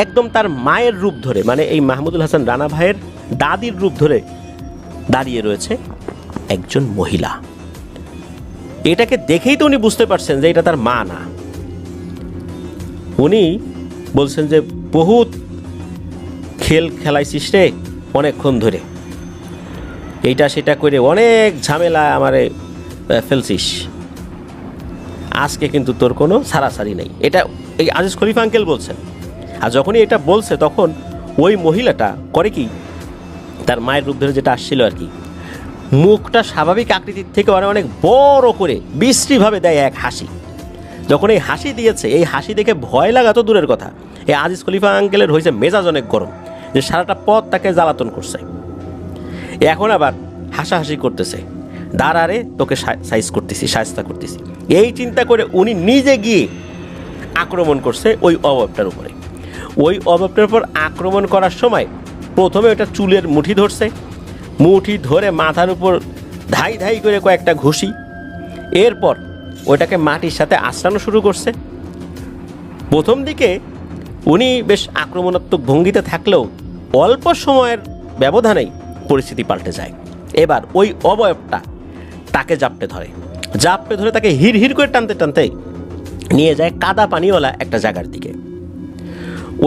একদম তার মায়ের রূপ ধরে, মানে এই মাহমুদুল হাসান রানা ভাইয়ের দাদির রূপ ধরে দাঁড়িয়ে রয়েছে একজন মহিলা। এটাকে দেখেই তো উনি বুঝতে পারছেন যে এটা তার মা না। উনি বলছেন যে বহুত খেলাইছিস রে অনেকক্ষণ ধরে, এইটা সেটা করে অনেক ঝামেলা আমারে ফেলছিস, আজকে কিন্তু তোর কোনো ছাড়াছাড়ি নেই। এটা এই আজিজ খলিফা আঙ্কেল বলছেন। আর যখনই এটা বলছে তখন ওই মহিলাটা করে কি, তার মায়ের রূপ ধরে যেটা আসছিল আর কি, মুখটা স্বাভাবিক আকৃতির থেকে অনেক বড় করে বিশ্রীভাবে দেয় এক হাসি। যখন এই হাসি দিয়েছে, এই হাসি দেখে ভয় লাগা তো দূরের কথা, এই আজিজ খলিফা আঙ্কেলের হয়েছে মেজাজ অনেক গরম, যে সারাটা পথ তাকে জ্বালাতন করছে। এখন আবার হাসাহাসি করতেছে, দাঁড়ারে তোকে সাইজটা করতেছি। এই চিন্তা করে উনি নিজে গিয়ে আক্রমণ করছে ওই অভাবটার উপরে। ওই অভাবটার উপর আক্রমণ করার সময় প্রথমে ওটা চুলের মুঠি ধরছে, মুঠি ধরে মাথার উপর ধাই ধাই করে কয়েকটা ঘুষি। এরপর ওটাকে মাটির সাথে আঁচড়ানো শুরু করছে। প্রথম দিকে উনি বেশ আক্রমণাত্মক ভঙ্গিতে থাকলেও অল্প সময়ের ব্যবধানেই পরিস্থিতি পাল্টে যায়। এবার ওই অবয়বটা তাকে জাপটে ধরে তাকে হিড় করে টানতে টানতে নিয়ে যায় কাদা পানিওয়ালা একটা জায়গার দিকে।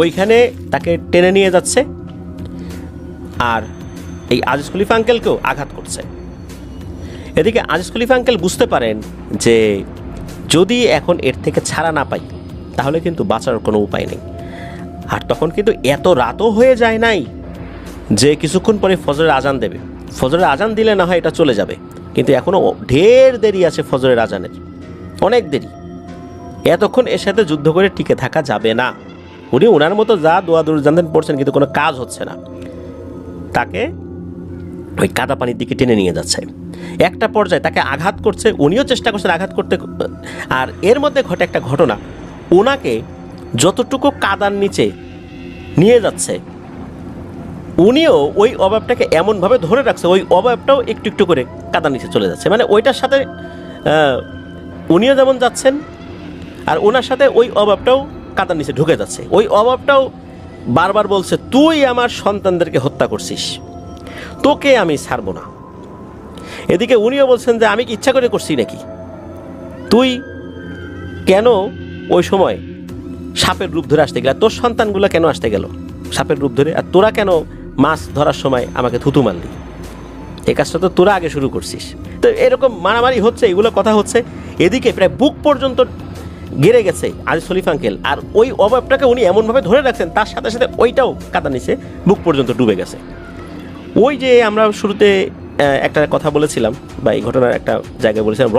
ওইখানে তাকে টেনে নিয়ে যাচ্ছে আর এই আজিজ খলিফা আঙ্কেলকেও আঘাত করছে। এদিকে আজিজ খলিফা আঙ্কেল বুঝতে পারেন যে যদি এখন এর থেকে ছাড়া না পাই তাহলে কিন্তু বাঁচার কোনো উপায় নেই। আর তখন কিন্তু এত রাতও হয়ে যায় নাই যে কিছুক্ষণ পরে ফজরের আজান দেবে। ফজরের আজান দিলে না হয় এটা চলে যাবে, কিন্তু এখনও ঢের দেরি আছে ফজরের আজানের, অনেক দেরি। এতক্ষণ এর সাথে যুদ্ধ করে টিকে থাকা যাবে না। উনি ওনার মতো যা দোয়া দুর্জানদেন পড়ছেন, কিন্তু কোনো কাজ হচ্ছে না। তাকে ওই কাদা পানির দিকে টেনে নিয়ে যাচ্ছে। একটা পর্যায়ে তাকে আঘাত করছে, উনিও চেষ্টা করছেন আঘাত করতে। আর এর মধ্যে ঘটে একটা ঘটনা, ওনাকে যতটুকু কাদার নিচে নিয়ে যাচ্ছে উনিও ওই অভাবটাকে এমনভাবে ধরে রাখছে, ওই অভাবটাও একটু একটু করে কাদার নিচে চলে যাচ্ছে। মানে ওইটার সাথে উনিও যেমন যাচ্ছেন আর ওনার সাথে ওই অভাবটাও কাদার নিচে ঢুকে যাচ্ছে। ওই অভাবটাও বারবার বলছে, তুই আমার সন্তানদেরকে হত্যা করছিস, তোকে আমি ছাড়ব না। এদিকে উনিও বলছেন যে আমি কি ইচ্ছা করে করছি নাকি, তুই কেন ওই সময় সাপের রূপ ধরে আসতে গেল, তোর সন্তানগুলো কেন আসতে গেল সাপের রূপ ধরে, আর তোরা কেন মাছ ধরার সময় আমাকে থুতু মারলি, এই কাজটা তো তোরা আগে শুরু করছিস। তো এরকম মারামারি হচ্ছে, এগুলো কথা হচ্ছে। এদিকে প্রায় বুক পর্যন্ত গেড়ে গেছে আজিজ খলিফা আঙ্কেল, আর ওই অভাবটাকে উনি এমনভাবে ধরে রাখছেন তার সাথে সাথে ওইটাও কাদা নিচে বুক পর্যন্ত ডুবে গেছে। ওই যে আমরা শুরুতে একটা কথা বলেছিলাম বা এই ঘটনার একটা জায়গায় বলেছিলাম,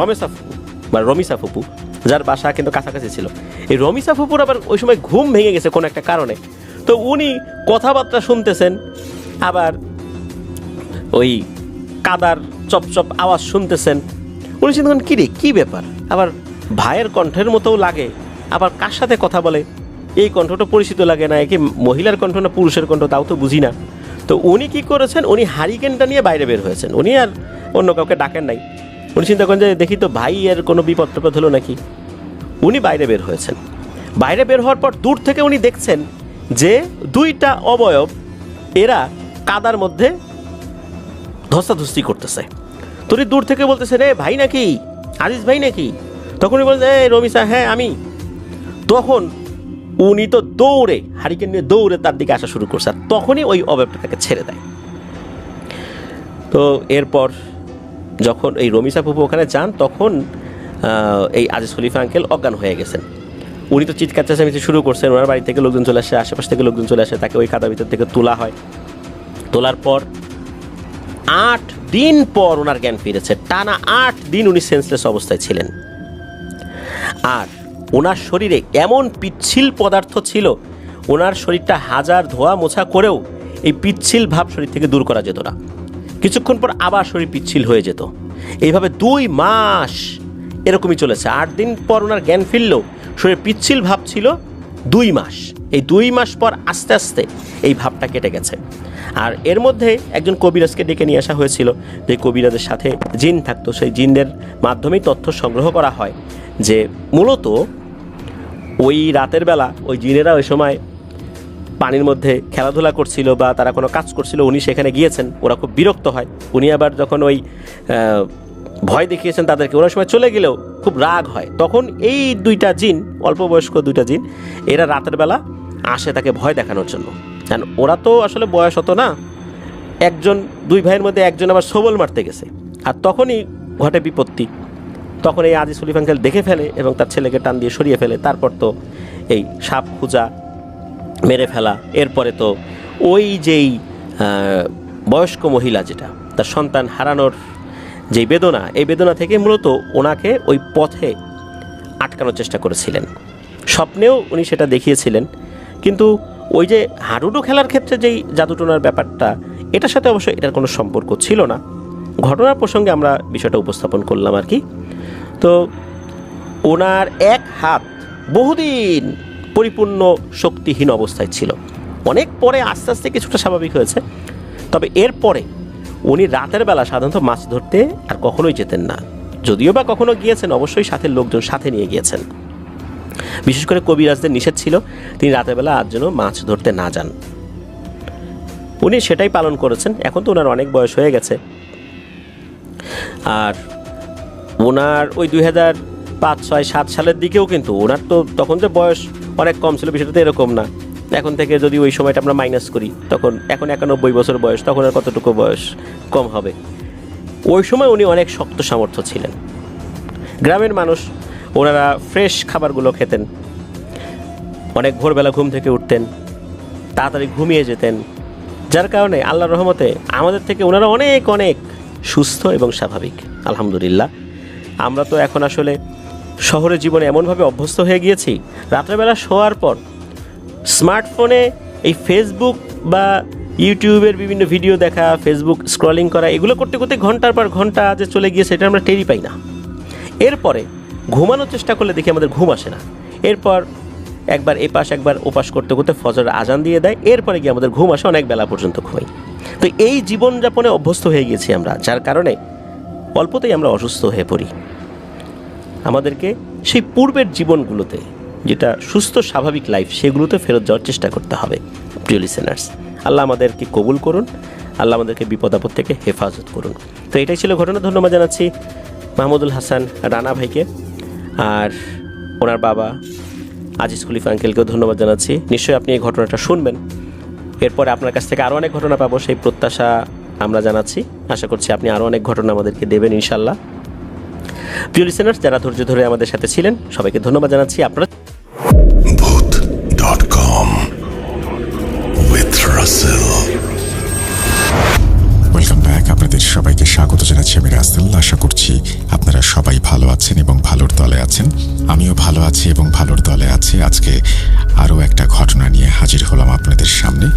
রমিসা ফুপু, যার বাসা কিন্তু কাছাকাছি ছিল, এই রমিসা ফুপুর আবার ওই সময় ঘুম ভেঙে গেছে কোনো একটা কারণে। তো উনি কথাবার্তা শুনতেছেন, আবার ওই কাদার চপচপ আওয়াজ শুনতেছেন। উনি চিন্তা করেন, কী রে, কী ব্যাপার, আবার ভাইয়ের কণ্ঠের মতোও লাগে, আবার কার সাথে কথা বলে, এই কণ্ঠটা পরিচিত লাগে না, একে মহিলার কণ্ঠ না পুরুষের কণ্ঠ তাও তো বুঝি না। তো উনি কি করেছেন, উনি হারিকেনটা নিয়ে বাইরে বের হয়েছেন, উনি আর অন্য কাউকে ডাকেন নাই। উনি চিন্তা করেন যে দেখি তো ভাই এর কোনো বিপদ টিপদ হলো নাকি। উনি বাইরে বের হয়েছেন। বাইরে বের হওয়ার পর দূর থেকে উনি দেখছেন যে দুইটা অবয়ব এরা কাদার মধ্যে ধস্তাধস্তি করতেছে। তো উনি দূর থেকে বলতেছে, রে ভাই নাকি, আজিজ ভাই নাকি? তখন উনি বলছে, রমিসা, হ্যাঁ আমি। তখন উনি তো দৌড়ে হারিকেন নিয়ে দৌড়ে তার দিকে আসা শুরু করছে, আর তখনই ওই অবয়বটা তাকে ছেড়ে দেয়। তো এরপর যখন এই রমিসা ফুপু ওখানে যান তখন এই আজিজ খলিফা আঙ্কেল অজ্ঞান হয়ে গেছেন। উনি তো চিৎকার চেঁচামেচি শুরু করছেন, ওনার বাড়ি থেকে লোকজন চলে আসে, আশেপাশ থেকে লোকজন চলে আসে, তাকে ওই কাদার ভিতর থেকে তোলা হয়। তোলার পর 8 দিন পর ওনার জ্ঞান ফিরেছে। টানা 8 দিন উনি সেন্সলেস অবস্থায় ছিলেন। আর ওনার শরীরে এমন পিচ্ছিল পদার্থ ছিল, ওনার শরীরটা হাজার ধোয়া মোছা করেও এই পিচ্ছিল ভাব শরীর থেকে দূর করা যেত না। কিছুক্ষণ পর আবার শরীর পিচ্ছিল হয়ে যেত। এইভাবে 2 মাস এরকমই চলেছে। 8 দিন পর ওনার জ্ঞান ফিরলেও শরীরে পিচ্ছিল ভাব ছিল 2 মাস। এই 2 মাস পর আস্তে আস্তে এই ভাবটা কেটে গেছে। আর এর মধ্যে একজন কবিরাজকে ডেকে নিয়ে আসা হয়েছিল, যে কবিরাজের সাথে জিন থাকতো। সেই জিনদের মাধ্যমেই তথ্য সংগ্রহ করা হয় যে মূলত ওই রাতের বেলা ওই জিনেরা ওই সময় পানির মধ্যে খেলাধুলা করছিল বা তারা কোনো কাজ করছিল, উনি সেখানে গিয়েছেন। ওরা খুব বিরক্ত হয়। উনি আবার যখন ওই ভয় দেখিয়েছেন তাদেরকে, ওরা সময় চলে গেলেও খুব রাগ হয়। তখন এই 2টা জিন, অল্প বয়স্ক 2টা জিন, এরা রাতের বেলা আসে তাকে ভয় দেখানোর জন্য। কারণ ওরা তো আসলে বয়স হতো না, একজন 2 ভাইয়ের মধ্যে একজন আবার সবল মারতে গেছে। আর তখনই ঘটে বিপত্তি। তখন এই আজিজ খলিফা আঙ্কেল দেখে ফেলে এবং তার ছেলেকে টান দিয়ে সরিয়ে ফেলে। তারপর তো এই সাপ খুঁজা, মেরে ফেলা, এরপরে তো ওই যেই বয়স্ক মহিলা যেটা তার সন্তান হারানোর যেই বেদনা, এই বেদনা থেকে মূলত ওনাকে ওই পথে আটকানোর চেষ্টা করেছিলেন। স্বপ্নেও উনি সেটা দেখিয়েছিলেন। কিন্তু ওই যে হাডুডু খেলার ক্ষেত্রে যেই জাদুটোনার ব্যাপারটা, এটার সাথে অবশ্যই এটার কোনো সম্পর্ক ছিল না। ঘটনার প্রসঙ্গে আমরা বিষয়টা উপস্থাপন করলাম আর কি। তো ওনার এক হাত বহুদিন পরিপূর্ণ শক্তিহীন অবস্থায় ছিল। অনেক পরে আস্তে আস্তে কিছুটা স্বাভাবিক হয়েছে। তবে এরপরে উনি রাতের বেলা সাধারণত মাছ ধরতে আর কখনোই যেতেন না। যদিও বা কখনো গিয়েছেন, অবশ্যই সাথে লোকজন সাথে নিয়ে গিয়েছেন। বিশেষ করে কবিরাজদের নিষেধ ছিল তিনি রাতের বেলা আর যেন মাছ ধরতে না যান। উনি সেটাই পালন করেছেন। এখন তো ওনার অনেক বয়স হয়ে গেছে। আর ওনার ওই 2005, 6, 7 সালের দিকেও কিন্তু ওনার তো তখন যে বয়স অনেক কম ছিল, বিষয়টা তো এরকম না। এখন থেকে যদি ওই সময়টা আমরা মাইনাস করি, তখন এখন 91 বছর বয়স, তখন আর কতটুকু বয়স কম হবে। ওই সময় উনি অনেক শক্ত সামর্থ্য ছিলেন। গ্রামের মানুষ ওনারা ফ্রেশ খাবারগুলো খেতেন, অনেক ভোরবেলা ঘুম থেকে উঠতেন, তাড়াতাড়ি ঘুমিয়ে যেতেন, যার কারণে আল্লাহর রহমতে আমাদের থেকে ওনারা অনেক অনেক সুস্থ এবং স্বাভাবিক। আলহামদুলিল্লাহ। আমরা তো এখন আসলে শহরের জীবনে এমনভাবে অভ্যস্ত হয়ে গিয়েছি, রাত্রেবেলা শোয়ার পর স্মার্টফোনে এই ফেসবুক বা ইউটিউবের বিভিন্ন ভিডিও দেখা, ফেসবুক স্ক্রলিং করা, এগুলো করতে করতে ঘন্টার পর ঘন্টা যে চলে গিয়েছে এটা আমরা টেরই পাই না। এরপরে ঘুমানোর চেষ্টা করলে দেখি আমাদের ঘুম আসে না। এরপর একবার এপাশ একবার ওপাশ করতে করতে ফজর আজান দিয়ে দেয়। এরপরে গিয়ে আমাদের ঘুম আসে, অনেক বেলা পর্যন্ত ঘুমাই। তো এই জীবনযাপনে অভ্যস্ত হয়ে গিয়েছি আমরা, যার কারণে অল্পতেই আমরা অসুস্থ হয়ে পড়ি। আমাদেরকে সেই পূর্বের জীবনগুলোতে, যেটা সুস্থ স্বাভাবিক লাইফ, সেগুলোতে ফেরত যাওয়ার চেষ্টা করতে হবে। প্রিয় লিসেনার্স, আল্লাহ আমাদেরকে কবুল করুন, আল্লাহ আমাদেরকে বিপদ আপদ থেকে হেফাজত করুন। তো এটাই ছিল ঘটনা। ধন্যবাদ জানাচ্ছি মাহমুদুল হাসান রানা ভাইকে, আর ওনার বাবা আজিজ খলিফা আঙ্কেলকেও ধন্যবাদ জানাচ্ছি। নিশ্চয়ই আপনি এই ঘটনাটা শুনবেন, এরপরে আপনার কাছ থেকে আরও অনেক ঘটনা পাবো, সেই প্রত্যাশা আমরা জানাচ্ছি। আশা করছি আপনি আরও অনেক ঘটনা আমাদেরকে দেবেন ইনশাল্লাহ। প্রিয় লিসেনার্স, যারা ধৈর্য ধরে আমাদের সাথে ছিলেন, সবাইকে ধন্যবাদ জানাচ্ছি। আপনারা Booth.com with Russell. Welcome back. আপনাদের সবাইকে স্বাগত জানাচ্ছি আমি রাসেল। আশা করছি আপনারা সবাই ভালো আছেন এবং ভালোর দলে আছেন। আমিও ভালো আছি এবং ভালোর দলে আছি। আজকে আরও একটা ঘটনা নিয়ে হাজির হলাম আপনাদের সামনে।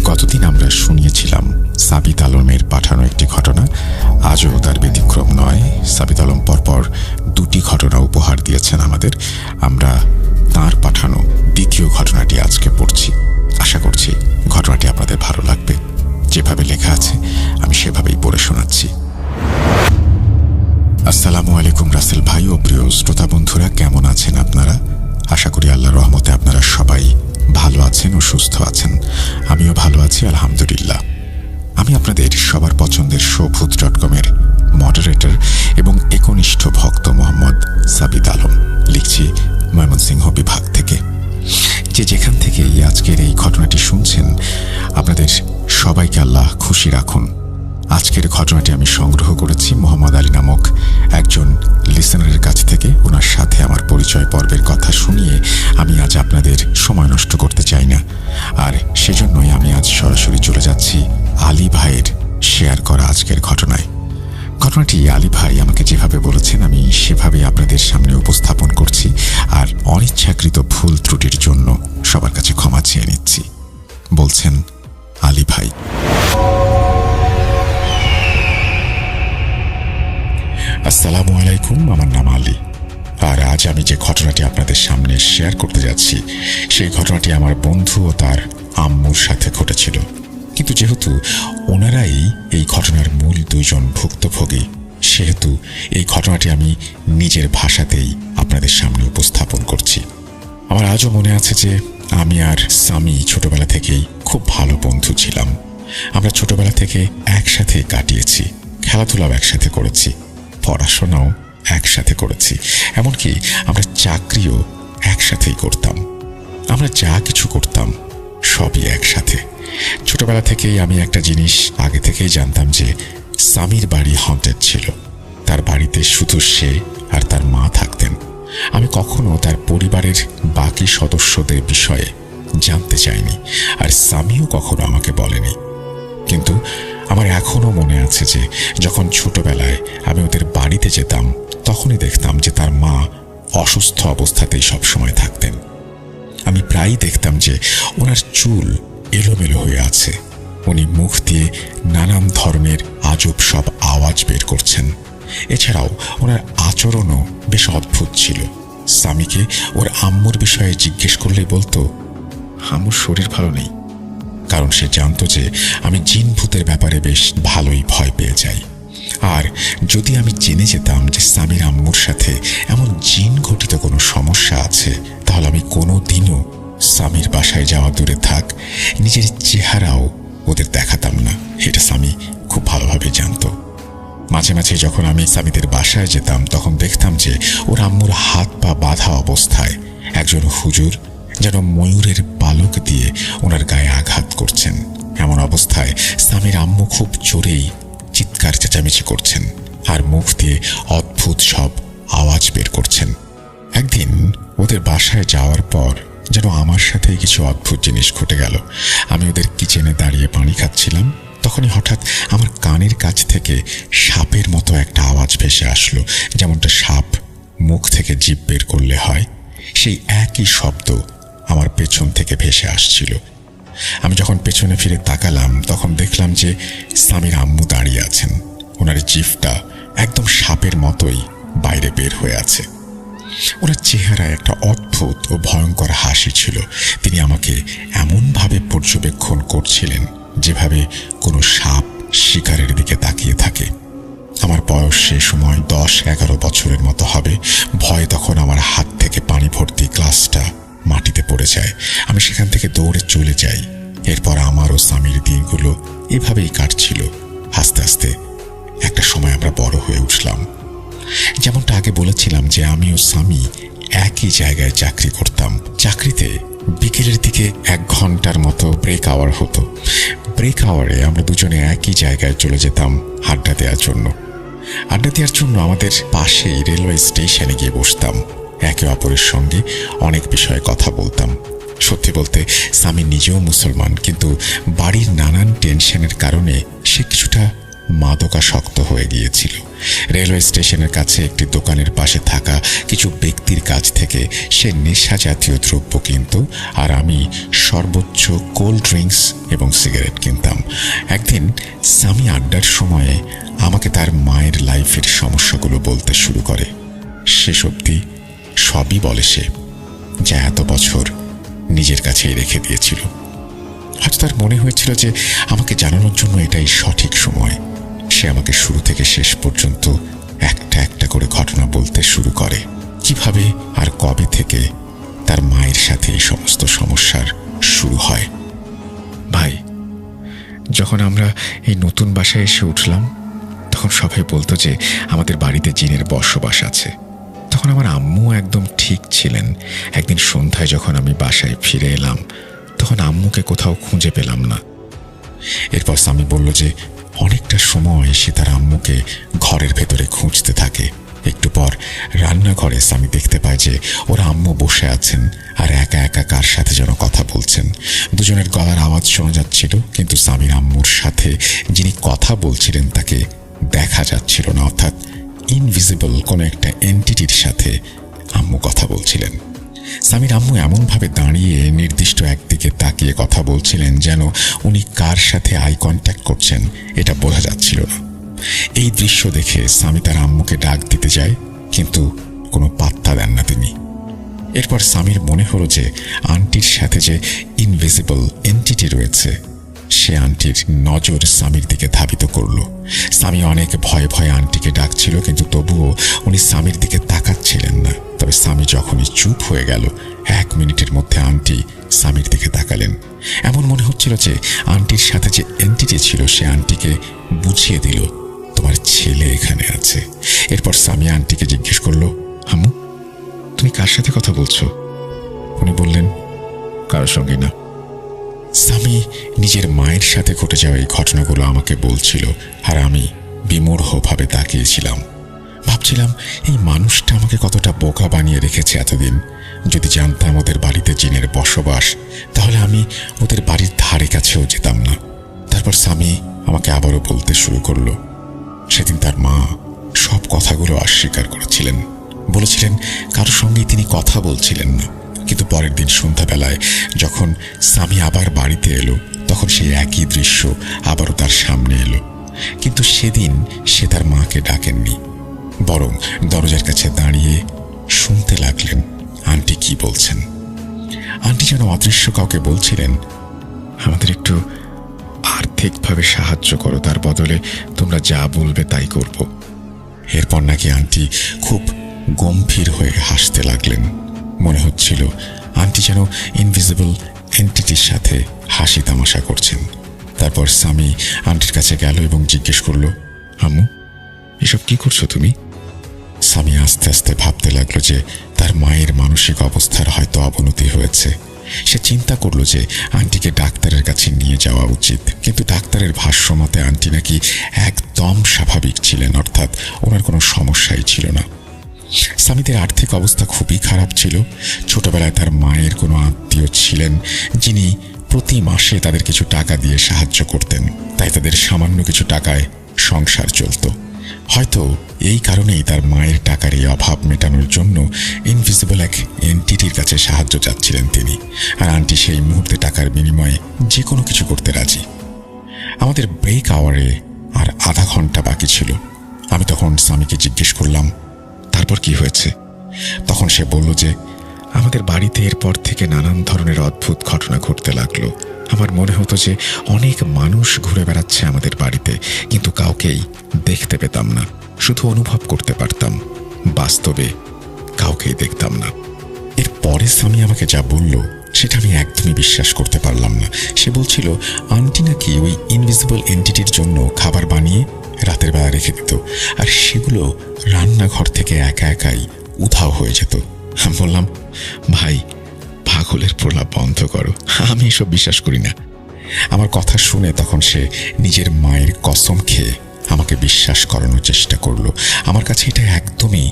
গতদিন আমরা শুনিয়েছিলাম সাবিত আলমের পাঠানো একটি ঘটনা। আজও তার ব্যতিক্রম নয়। সাবিত আলম পরপর 2টি ঘটনা উপহার দিয়েছেন আমাদের। আমরা তার পাঠানো দ্বিতীয় ঘটনাটি আজকে পড়ছি। আশা করছি ঘটনাটি আপনাদের ভালো লাগবে। যেভাবে লেখা আছে আমি সেভাবেই পড়ে শোনাচ্ছি। আসসালামু আলাইকুম রাসেল ভাই ও প্রিয় শ্রোতা বন্ধুরা, কেমন আছেন আপনারা? আশা করি আল্লাহর রহমতে আপনারা সবাই ভালো আছেন ও সুস্থ আছেন। আমিও ভালো আছি আলহামদুলিল্লাহ। আমি আপনাদের সবার পছন্দের showbooth.com এর মডারেটর এবং একনিষ্ঠ ভক্ত মোহাম্মদ সাবিত আলম। লিখছি ময়মনসিংহ বিভাগ থেকে। যেখান থেকে আজকের এই ঘটনাটি শুনছেন, আপনাদের সবাইকে আল্লাহ খুশি রাখুন। আজকের ঘটনাটি আমি সংগ্রহ করেছি মোহাম্মদ আলী নামক একজন লিসেনারের কাছ থেকে। ওনার সাথে আমার পরিচয় পর্বের কথা শুনিয়ে আমি আজ আপনাদের সময় নষ্ট করতে চাই না, আর সেজন্যই আমি আজ সরাসরি চলে যাচ্ছি আলী ভাইয়ের শেয়ার করা আজকের ঘটনায়। ঘটনাটি আলী ভাই আমাকে যেভাবে বলেছেন আমি সেভাবে আপনাদের সামনে উপস্থাপন করছি, আর অনিচ্ছাকৃত ভুল ত্রুটির জন্য সবার কাছে ক্ষমা চেয়ে নিচ্ছি। বলছেন আলী ভাই। আসসালামু আলাইকুম, আমার নাম আলী, আর আজ আমি যে ঘটনাটি আপনাদের সামনে শেয়ার করতে যাচ্ছি সেই ঘটনাটি আমার বন্ধু ও তার আম্মুর সাথে ঘটেছিল। কিন্তু যেহেতু ওনারাই এই ঘটনার মূল দুইজন ভুক্তভোগী, সেহেতু এই ঘটনাটি আমি নিজের ভাষাতেই আপনাদের সামনে উপস্থাপন করছি। আমার আজও মনে আছে যে আমি আর সামি ছোটবেলা থেকেই খুব ভালো বন্ধু ছিলাম। আমরা ছোটবেলা থেকে একসাথে কাটিয়েছি, খেলাধুলাও একসাথে করেছি, পড়াশোনাও একসাথে করেছি, এমনকি আমরা চাকরিও একসাথেই করতাম। আমরা যা কিছু করতাম সবই একসাথে। ছোটবেলা থেকেই আমি একটা জিনিস আগে থেকেই জানতাম যে সামির বাড়ি হন্টেড ছিল। তার বাড়িতে শুধু সে আর তার মা থাকতেন। আমি কখনো তার পরিবারের বাকি সদস্যদের বিষয়ে জানতে চাইনি, আর সামিও কখনো আমাকে বলেনি। কিন্তু আমার এখনো মনে আছে যে যখন ছোটবেলায় আমি ওদের বাড়িতে যেতাম তখনই দেখতাম যে তার মা অসুস্থ অবস্থাতেই সবসময় থাকতেন। আমি প্রায়ই দেখতাম যে ওনার চুল এলোমেলো হয়ে আছে, উনি মুখ দিয়ে নানান ধরনের আজব সব আওয়াজ বের করছেন। এছাড়াও ওনার আচরণও বেশ অদ্ভুত ছিল। সামিকে ওর আম্মুর বিষয়ে জিজ্ঞেস করলেই বলতো আম্মুর শরীর ভালো নেই, কারণ সে জানতো যে আমি জিন ভূতের ব্যাপারে বেশ ভালোই ভয় পেয়ে যাই। আর যদি আমি জেনে যেতাম যে সামির আম্মুর সাথে এমন জিন ঘটিত কোনো সমস্যা আছে, তাহলে আমি কোনো দিনও সামির বাসায় যাওয়া দূরে থাক, নিজের চেহারাও ওদের দেখাতাম না। এটা সামি খুব ভালোভাবে জানতো। মাঝে মাঝে যখন আমি সামিদের বাসায় যেতাম তখন দেখতাম যে ওর আম্মুর হাত পা বাঁধা অবস্থায় একজন হুজুর যেন ময়ূরের পালক দিয়ে ওনার গায়ে আঘাত করছেন। এমন অবস্থায় সামির আম্মু খুব জোরেই চিৎকার চেঁচামেচি করছেন আর মুখ দিয়ে অদ্ভুত সব আওয়াজ বের করছেন। একদিন ওদের বাসায় যাওয়ার পর যেন আমার সাথে কিছু অদ্ভুত জিনিস ঘটে গেল। আমি ওদের কিচেনে দাঁড়িয়ে পানি খাচ্ছিলাম, তখনই হঠাৎ আমার কানের কাছ থেকে সাপের মতো একটা আওয়াজ ভেসে আসলো। যেমনটা সাপ মুখ থেকে জিভ বের করলে হয়, সেই একই শব্দ আমার পেছন থেকে ভেসে আসছিল। আমি যখন পেছনে ফিরে তাকালাম তখন দেখলাম যে সামির আম্মু দাঁড়িয়ে আছেন। ওনার জিভটা একদম সাপের মতোই বাইরে বের হয়ে আছে। ওনার চেহারায় একটা অদ্ভুত ও ভয়ঙ্কর হাসি ছিল। তিনি আমাকে এমনভাবে পর্যবেক্ষণ করছিলেন যেভাবে কোনো সাপ শিকারের দিকে তাকিয়ে থাকে। আমার বয়স সে সময় 10-11 বছরের মতো হবে। ভয় তখন আমার হাত থেকে পানি ভর্তি গ্লাসটা মাটিতে পড়ে যায়। আমি সেখান থেকে দৌড়ে চলে যাই। এরপর আমার ও সামির দিনগুলো এভাবেই কাটছিল। আস্তে আস্তে একটা সময় আমরা বড় হয়ে উঠলাম। যেমনটা আগে বলেছিলাম যে আমি ও সামি একই জায়গায় চাকরি করতাম। চাকরিতে বিকেলের দিকে 1 ঘন্টার মতো ব্রেক আওয়ার হতো। ব্রেক আওয়ারে আমরা দুজনে একই জায়গায় চলে যেতাম আড্ডা দেওয়ার জন্য। আড্ডা দেওয়ার জন্য আমাদের পাশেই রেলওয়ে স্টেশনে গিয়ে বসতাম। একে অপরের সঙ্গে অনেক বিষয়ে কথা বলতাম। সত্যি বলতে সামি নিজেও মুসলমান, কিন্তু বাড়ির নানান টেনশনের কারণে সে কিছুটা মাদকাসক্ত হয়ে গিয়েছিল। রেলওয়ে স্টেশনের কাছে একটি দোকানের পাশে থাকা কিছু ব্যক্তির কাছ থেকে সে নেশা জাতীয় দ্রব্য কিনত, আর আমি সর্বোচ্চ কোল্ড ড্রিঙ্কস এবং সিগারেট কিনতাম। একদিন সামি আড্ডার সময়ে আমাকে তার মায়ের লাইফের সমস্যাগুলো বলতে শুরু করে। শেষ অবধি সবই বলে সে, যা এত বছর নিজের কাছেই রেখে দিয়েছিল। হয়তো তার মনে হয়েছিল যে আমাকে জানানোর জন্য এটাই সঠিক সময়। সে আমাকে শুরু থেকে শেষ পর্যন্ত একটা একটা করে ঘটনা বলতে শুরু করে, কিভাবে আর কবে থেকে তার মায়ের সাথে এই সমস্ত সমস্যার শুরু হয়। ভাই, যখন আমরা এই নতুন বাসায় এসে উঠলাম তখন সবাই বলতো যে আমাদের বাড়িতে জিনের বসবাস আছে। তখন আমার আম্মু একদম ঠিক ছিলেন। একদিন সন্ধ্যায় যখন আমি বাসায় ফিরে এলাম তখন আম্মুকে কোথাও খুঁজে পেলাম না। এরপর স্বামী বলল যে অনেকটা সময় সে তার আম্মুকে ঘরের ভেতরে খুঁজতে থাকে। একটু পর রান্নাঘরে স্বামী দেখতে পায় যে ওরা আম্মু বসে আছেন আর একা একা কার সাথে যেন কথা বলছেন। দুজনের গলার আওয়াজ শোনা যাচ্ছিল, কিন্তু স্বামীর আম্মুর সাথে যিনি কথা বলছিলেন তাকে দেখা যাচ্ছিল না, অর্থাৎ ইনভিজিবল কোনো একটা এন্টিটির সাথে আম্মু কথা বলছিলেন। স্বামীর আম্মু এমনভাবে দাঁড়িয়ে নির্দিষ্ট একদিকে তাকিয়ে কথা বলছিলেন যেন উনি কার সাথে আই কন্ট্যাক্ট করছেন এটা বোঝা যাচ্ছিল না। এই দৃশ্য দেখে স্বামী তার আম্মুকে ডাক দিতে যায়, কিন্তু কোনো পাত্তা দেন না তিনি। এরপর স্বামীর মনে হলো যে আন্টির সাথে যে ইনভিজিবল এন্টিটি রয়েছে সে আন্টির নজর স্বামীর দিকে ধাবিত করলো। স্বামী অনেক ভয়ে ভয়ে আন্টিকে ডাকছিল, কিন্তু তবুও উনি স্বামীর দিকে তাকাচ্ছিলেন না। তবে স্বামী যখনই চুপ হয়ে গেল 1 মিনিটের মধ্যে আন্টি স্বামীর দিকে তাকালেন। এমন মনে হচ্ছিল যে আন্টির সাথে যে এন্টিটি ছিল সে আন্টিকে বুঝিয়ে দিল তোমার ছেলে এখানে আছে। এরপর স্বামী আন্টিকে জিজ্ঞেস করলো, আম্মু তুমি কার সাথে কথা বলছো? উনি বললেন, কারোর সঙ্গে না। স্বামী নিজের মায়ের সাথে ঘটে যাওয়া এই ঘটনাগুলো আমাকে বলছিল, আর আমি বিমূঢ়ভাবে তাকিয়েছিলাম। ভাবছিলাম এই মানুষটা আমাকে কতটা বোকা বানিয়ে রেখেছে এতদিন। যদি জানতাম ওদের বাড়িতে জিনের বসবাস, তাহলে আমি ওদের বাড়ির ধারে কাছেও যেতাম না। তারপর স্বামী আমাকে আবারও বলতে শুরু করলো, সেদিন তার মা সব কথাগুলো অস্বীকার করেছিলেন, বলেছিলেন কারোর সঙ্গেই তিনি কথা বলছিলেন না। কিন্তু পরের দিন সন্ধ্যাবেলায় যখন স্বামী আবার বাড়িতে এলো, তখন সেই একই দৃশ্য আবারও তার সামনে এলো। কিন্তু সেদিন সে তার মাকে ডাকেননি, বরং দরজার কাছে দাঁড়িয়ে শুনতে লাগলেন আন্টি কি বলছেন। আন্টি যেন অদৃশ্য কাউকে বলছিলেন, আমাদের একটু আর্থিকভাবে সাহায্য করো, তার বদলে তোমরা যা বলবে তাই করব। এরপর নাকি আন্টি খুব গম্ভীর হয়ে হাসতে লাগলেন। মনে হচ্ছিল আন্টি যেন ইনভিজিবল এন্টিটির সাথে হাসি তামাশা করছেন। তারপর স্বামী আন্টির কাছে গেল এবং জিজ্ঞেস করলো, আম্মু এসব কি করছো তুমি? স্বামী আস্তে আস্তে ভাবতে লাগলো যে তার মায়ের মানসিক অবস্থার হয়তো অবনতি হয়েছে। সে চিন্তা করলো যে আন্টিকে ডাক্তারের কাছে নিয়ে যাওয়া উচিত, কিন্তু ডাক্তারের ভাষ্য মতে আন্টি নাকি একদম স্বাভাবিক ছিলেন, অর্থাৎ ওনার কোনো সমস্যাই ছিল না। স্বামীদের আর্থিক অবস্থা খুবই খারাপ ছিল। ছোটবেলায় তার মায়ের কোনো আত্মীয় ছিলেন যিনি প্রতি মাসে তাদের কিছু টাকা দিয়ে সাহায্য করতেন, তাই তাদের সামান্য কিছু টাকায় সংসার চলত। হয়তো এই কারণেই তার মায়ের টাকার এই অভাব মেটানোর জন্য ইনভিজিবল এক এন্টিটির কাছে সাহায্য চাচ্ছিলেন তিনি, আর আন্টি সেই মুহূর্তে টাকার বিনিময়ে যে কোনো কিছু করতে রাজি। আমাদের ব্রেক আওয়ারে আর আধা ঘন্টা বাকি ছিল। আমি তখন স্বামীকে জিজ্ঞেস করলাম, তারপর কি হয়েছে? তখন সে বলল যে আমাদের বাড়িতে এরপর থেকে নানান ধরনের অদ্ভুত ঘটনা ঘটতে লাগলো। আমার মনে হতো যে অনেক মানুষ ঘুরে বেড়াচ্ছে আমাদের বাড়িতে, কিন্তু কাউকেই দেখতে পেতাম না, শুধু অনুভব করতে পারতাম, বাস্তবে কাউকেই দেখতাম না। এরপরে স্বামী আমাকে যা বলল সেটা আমি একদমই বিশ্বাস করতে পারলাম না। সে বলছিল আন্টি নাকি ওই ইনভিজিবল এন্টিটির জন্য খাবার বানিয়ে রাতের বেলা রেখে দিত, আর সেগুলো রান্নাঘর থেকে একা একাই উধাও হয়ে যেত। আমি বললাম, ভাই পাগলের প্রলাপ বন্ধ করো, আমি এসব বিশ্বাস করি না। আমার কথা শুনে তখন সে নিজের মায়ের কসম খেয়ে আমাকে বিশ্বাস করানোর চেষ্টা করলো। আমার কাছে এটা একদমই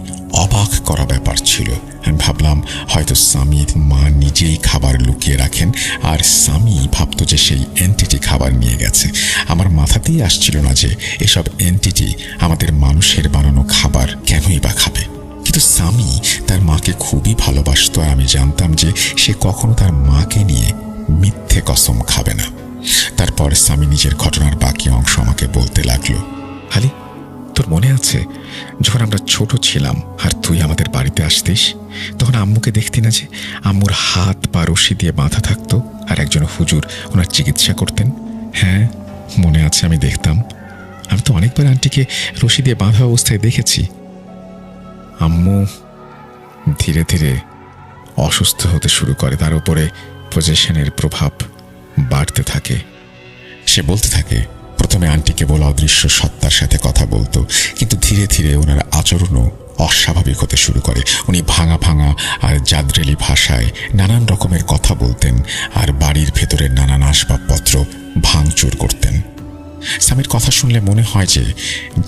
অবাক করা ব্যাপার ছিল। আমি ভাবলাম হয়তো স্বামীর মা নিজেই খাবার লুকিয়ে রাখেন, আর স্বামী ভাবতো যে সেই এন্টিটি খাবার নিয়ে গেছে। আমার মাথাতেই আসছিল না যে এসব এন্টিটি আমাদের মানুষের বানানো খাবার কেনই বা খাবে। কিন্তু স্বামী তার মাকে খুবই ভালোবাসত, আর আমি জানতাম যে সে কখনো তার মাকে নিয়ে মিথ্যে কসম খাবে না। তারপর স্বামী নিজের ঘটনার বাকি অংশ আমাকে বলতে লাগলো। হালি, তোর মনে আছে যখন আমরা ছোট ছিলাম আর তুই আমাদের বাড়িতে আসতিস, তখন আম্মুকে দেখতি না যে আম্মুর হাত পা রশি দিয়ে বাঁধা থাকতো, আর একজন হুজুর ওনার চিকিৎসা করতেন? হ্যাঁ মনে আছে, আমি দেখতাম। আমি তো অনেকবার আন্টিকে রশি দিয়ে বাঁধা অবস্থায় দেখেছি। আম্মু ধীরে ধীরে অসুস্থ হতে শুরু করে, তার উপরে পজেশনের প্রভাব বাড়তে থাকে। সে বলতে থাকে প্রথমে আন্টি কেবল অদৃশ্য সত্তার সাথে কথা বলতো, কিন্তু ধীরে ধীরে ওনার আচরণও অস্বাভাবিক হতে শুরু করে। উনি ভাঙা ভাঙা আর জাদ্রেলি ভাষায় নানান রকমের কথা বলতেন, আর বাড়ির ভেতরের নানান আসবাবপত্র ভাঙচুর করতেন। স্বামীর কথা শুনলে মনে হয় যে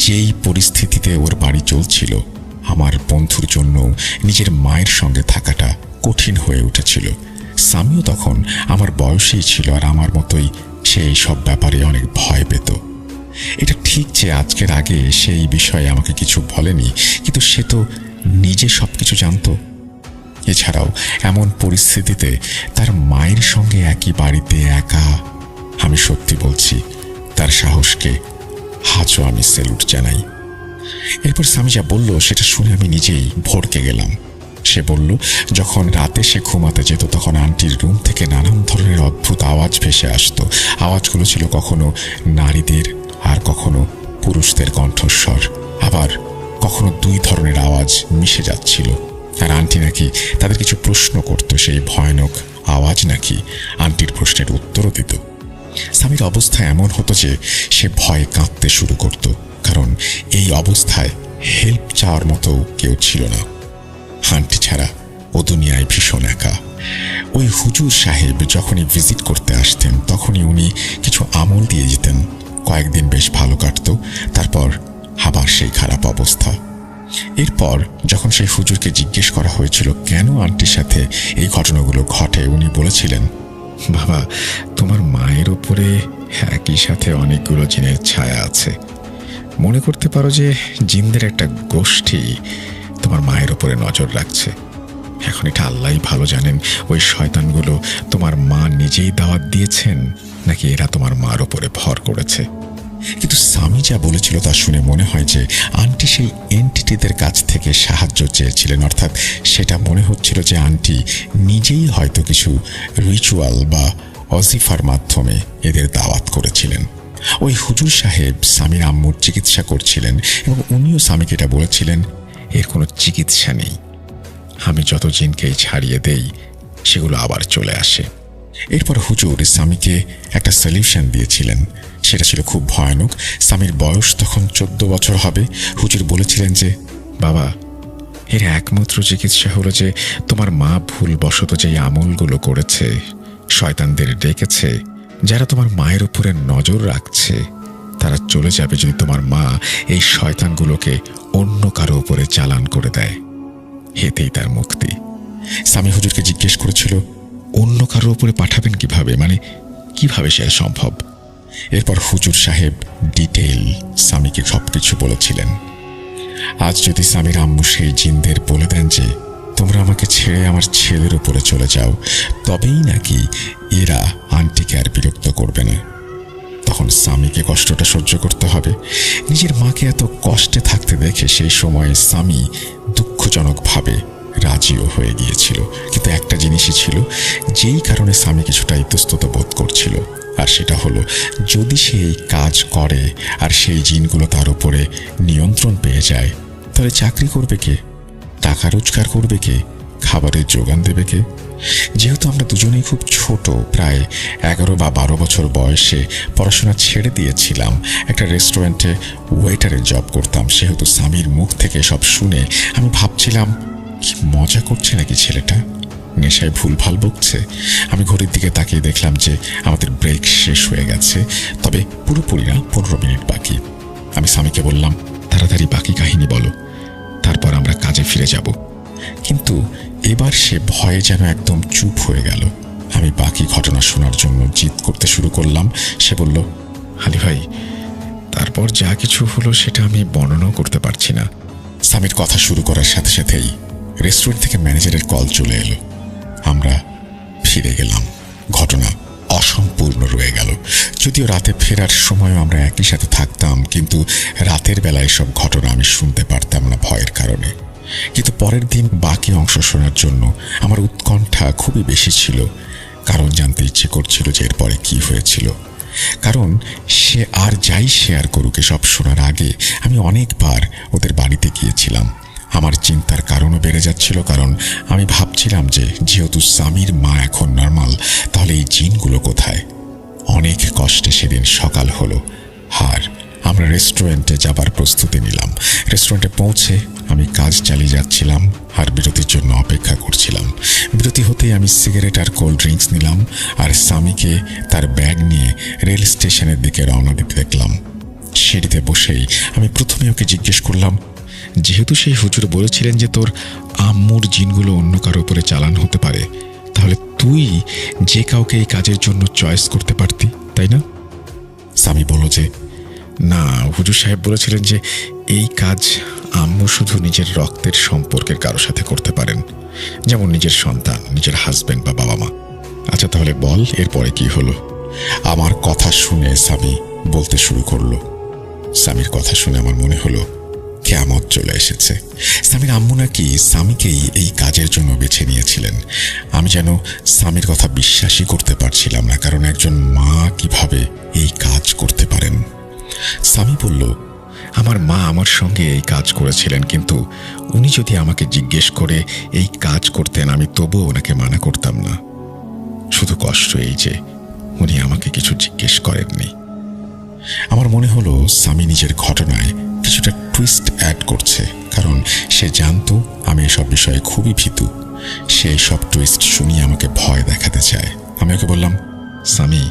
যেই পরিস্থিতিতে ওর বাড়ি চলছিল, আমার বন্ধুর জন্য নিজের মায়ের সঙ্গে থাকাটা কঠিন হয়ে উঠেছিল। স্বামীও তখন আমার বয়সেই ছিল, আর আমার মতোই সে এই সব ব্যাপারে অনেক ভয় পেত। এটা ঠিক যে আজকের আগে সে এই বিষয়ে আমাকে কিছু বলেনি, কিন্তু সে তো নিজে সব কিছু জানতো। এছাড়াও এমন পরিস্থিতিতে তার মায়ের সঙ্গে একই বাড়িতে একা, আমি সত্যি বলছি তার সাহসকে আজও আমি স্যালুট জানাই। এরপর স্বামী যা বলল সেটা শুনে আমি নিজেই ভড়কে গেলাম। সে বলল, যখন রাতে সে ঘুমাতে যেত তখন আন্টির রুম থেকে নানান ধরনের অদ্ভুত আওয়াজ ভেসে আসতো। আওয়াজগুলো ছিল কখনো নারীদের আর কখনো পুরুষদের কণ্ঠস্বর, আবার কখনো দুই ধরনের আওয়াজ মিশে যাচ্ছিল। আর আন্টি নাকি তাদের কিছু প্রশ্ন করতো, সেই ভয়ানক আওয়াজ নাকি আন্টির প্রশ্নের উত্তরও দিত। স্বামীর অবস্থা এমন হতো যে সে ভয়ে কাঁদতে শুরু করত, কারণ এই অবস্থায় হেল্প চাওয়ার মতো কেউ ছিল না। আন্টি ছাড়া ও দুনিয়ায় ভীষণ একা। ওই হুজুর সাহেব যখনই ভিজিট করতে আসতেন তখনই উনি কিছু আমল দিয়ে যেতেন। কয়েকদিন বেশ ভালো কাটত, তারপর আবার সেই খারাপ অবস্থা। এরপর যখন সেই হুজুরকে জিজ্ঞেস করা হয়েছিল কেন আন্টির সাথে এই ঘটনাগুলো ঘটে, উনি বলেছিলেন, বাবা, তোমার মায়ের ওপরে একই সাথে অনেকগুলো জিনের ছায়া আছে। মনে করতে পারো যে জিনদের একটা গোষ্ঠী তোমার মায়ের ওপরে নজর রাখছে। এখন এটা আল্লাহই ভালো জানেন ওই শয়তানগুলো তোমার মা নিজেই দাওয়াত দিয়েছেন নাকি এরা তোমার মার ওপরে ভর করেছে। কিন্তু স্বামী যা বলেছিল তা শুনে মনে হয় যে আন্টি সেই এন্টিটিদের কাছ থেকে সাহায্য চেয়েছিলেন, অর্থাৎ সেটা মনে হচ্ছিল যে আন্টি নিজেই হয়তো কিছু রিচুয়াল বা অজিফার মাধ্যমে এদের দাওয়াত করেছিলেন। ওই হুজুর সাহেব স্বামীর আম্মুর চিকিৎসা করছিলেন এবং উনিও স্বামীকে এটা বলেছিলেন, এর কোনো চিকিৎসা নেই, আমি যত জিনকেই ছাড়িয়ে দেই সেগুলো আবার চলে আসে। এরপর হুজুর স্বামীকে একটা সলিউশন দিয়েছিলেন, সেটা ছিল খুব ভয়ানক। স্বামীর বয়স তখন 14 বছর হবে। হুজুর বলেছিলেন যে, বাবা, এর একমাত্র চিকিৎসা হলো যে তোমার মা ভুলবশত যে আমলগুলো করেছে, শয়তানদের ডেকেছে, যারা তোমার মায়ের উপরে নজর রাখছে, তারা চলে যাবে যদি তোমার মা এই শয়তানগুলোকে অন্য কারো উপরে চালান করে দেয়। এতেই তার মুক্তি। স্বামী হুজুরকে জিজ্ঞেস করেছিল, অন্য কারো উপরে পাঠাবেন কিভাবে, মানে কিভাবে সেটা সম্ভব? এরপর হুজুর সাহেব ডিটেইল স্বামীকে সবকিছু বলেছিলেন। আজ যদি স্বামীর আম্মু সেই জিনদের বলে দেন যে তোমরা আমাকে ছেড়ে আমার ছেলের উপরে চলে যাও, তবেই নাকি এরা আন্টিকে আর বিরক্ত করবে না। তখন স্বামীকে কষ্টটা সহ্য করতে হবে। নিজের মাকে এত কষ্টে থাকতে দেখে সেই সময়ে স্বামী দুঃখজনকভাবে রাজিও হয়ে গিয়েছিল, কিন্তু একটা জিনিসই ছিল যেই কারণে স্বামী কিছুটা ইতস্তত বোধ করছিল, আর সেটা হলো যদি সে এই কাজ করে আর সেই জিনগুলো তার উপরে নিয়ন্ত্রণ পেয়ে যায়, তাহলে চাকরি করবে কে, টাকা রোজগার করবে কে, খাবারের যোগান দেবে কে? যেহেতু আমরা দুজনেই খুব ছোট, প্রায় 11 বা 12 বছর বয়সে পড়াশোনা ছেড়ে দিয়েছিলাম, একটা রেস্টুরেন্টে ওয়েটারের জব করতাম, সেহেতু স্বামীর মুখ থেকে সব শুনে আমি ভাবছিলাম, কি মজা করছে নাকি ছেলেটা, নেশায় ভুলভাল বকছে। আমি ঘড়ির দিকে তাকিয়ে দেখলাম যে আমাদের ব্রেক শেষ হয়ে গেছে, তবে পুরোপুরি না, 15 মিনিট বাকি। আমি স্বামীকে বললাম, তাড়াতাড়ি বাকি কাহিনী বলো, তারপর আমরা কাজে ফিরে যাব। কিন্তু এবার সে ভয়ে যেন একদম চুপ হয়ে গেল। আমি বাকি ঘটনা শোনার জন্য জিদ করতে শুরু করলাম। সে বলল, আলী ভাই, তারপর যা কিছু হলো সেটা আমি বর্ণনাও করতে পারছি না। স্বামীর কথা শুরু করার সাথে সাথেই রেস্টুরেন্ট থেকে ম্যানেজারের কল চলে এলো। আমরা ফিরে গেলাম। ঘটনা অসম্পূর্ণ রয়ে গেল। যদিও রাতে ফেরার সময়ও আমরা একই সাথে থাকতাম, কিন্তু রাতের বেলায় সব ঘটনা আমি শুনতে পারতাম না ভয়ের কারণে। কিন্তু পরের দিন বাকি অংশ শোনার জন্য আমার উৎকণ্ঠা খুবই বেশি ছিল, কারণ জানতে ইচ্ছে করছিল যে এরপরে কি হয়েছিল। কারণ সে আর যাই শেয়ার করুক, সব শোনার আগে আমি অনেকবার ওদের বাড়িতে গিয়েছিলাম। আমার চিন্তার কারণও বেড়ে যাচ্ছিল, কারণ আমি ভাবছিলাম যে যেহেতু স্বামীর মা এখন নর্মাল, তাহলে এই জিনগুলো কোথায়? অনেক কষ্টে সেদিন সকাল হলো, আর আমরা রেস্টুরেন্টে যাবার প্রস্তুতি নিলাম। রেস্টুরেন্টে পৌঁছে আমি কাজ চালিয়ে যাচ্ছিলাম আর বিরতির জন্য অপেক্ষা করছিলাম। বিরতি হতেই আমি সিগারেট আর কোল্ড ড্রিঙ্কস নিলাম আর স্বামীকে তার ব্যাগ নিয়ে রেল স্টেশনের দিকে রওনা দিতে দেখলাম। সিঁড়িতে বসেই আমি প্রথমে ওকে জিজ্ঞেস করলাম, যেহেতু সেই হুজুর বলেছিলেন যে তোর আম্মুর জিনগুলো অন্য কারো উপরে চালান হতে পারে, তাহলে তুই যে কাউকে এই কাজের জন্য চয়েস করতে পারতি, তাই না? সামি বলল যে না, হুজুর সাহেব বলেছিলেন যে এই কাজ আম্মু শুধু নিজের রক্তের সম্পর্কের কারো সাথে করতে পারেন, যেমন নিজের সন্তান, নিজের হাজবেন্ড বা বাবা মা। আচ্ছা তাহলে বল এরপরে কি হলো? আমার কথা শুনে সামি বলতে শুরু করলো। সামির কথা শুনে আমার মনে হলো কিয়ামত চলে এসেছে। সামির আম্মু নাকি সামিকেই এই কাজের জন্য বেছে নিয়েছিলেন। আমি যেন সামির কথা বিশ্বাসই করতে পারছিলাম না, কারণ একজন মা কিভাবে এই কাজ করতে পারেন। সামি বলল, আমার মা আমার সঙ্গে এই কাজ করেছিলেন, কিন্তু উনি যদি আমাকে জিজ্ঞেস করে এই কাজ করতেন আমি তবুও ওনাকে মানা করতাম না। শুধু কষ্ট এই যে উনি আমাকে কিছু জিজ্ঞেস করেননি। আমার মনে হলো সামি নিজের ঘটনায় কিছুটা টুইস্ট অ্যাড করছে, কারণ সে জানতো আমি এসব বিষয়ে খুবই ভীতু। সে সব টুইস্ট শুনিয়ে আমাকে ভয় দেখাতে চায়। আমি ওকে বললাম, সামি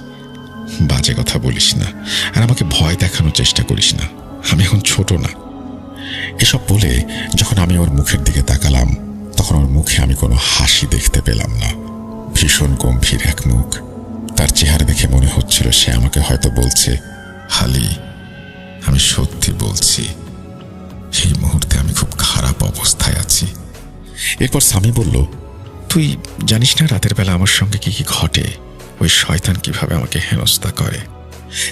বাজে কথা বলিস না, আর আমাকে ভয় দেখানোর চেষ্টা করিস না, আমি এখন ছোট না। এসব বলে যখন আমি ওর মুখের দিকে তাকালাম, তখন ওর মুখে আমি কোনো হাসি দেখতে পেলাম না। ভীষণ গম্ভীর এক মুখ। তার চেহারা দেখে মনে হচ্ছিল সে আমাকে হয়তো বলছে, হালি আমি সত্যি বলছি, এই মুহূর্তে আমি খুব খারাপ অবস্থায় আছি। এরপর সামি বলল, তুই জানিস না রাতের বেলা আমার সঙ্গে কি কি ঘটে, ওই শয়তান কিভাবে আমাকে হেনস্থা করে।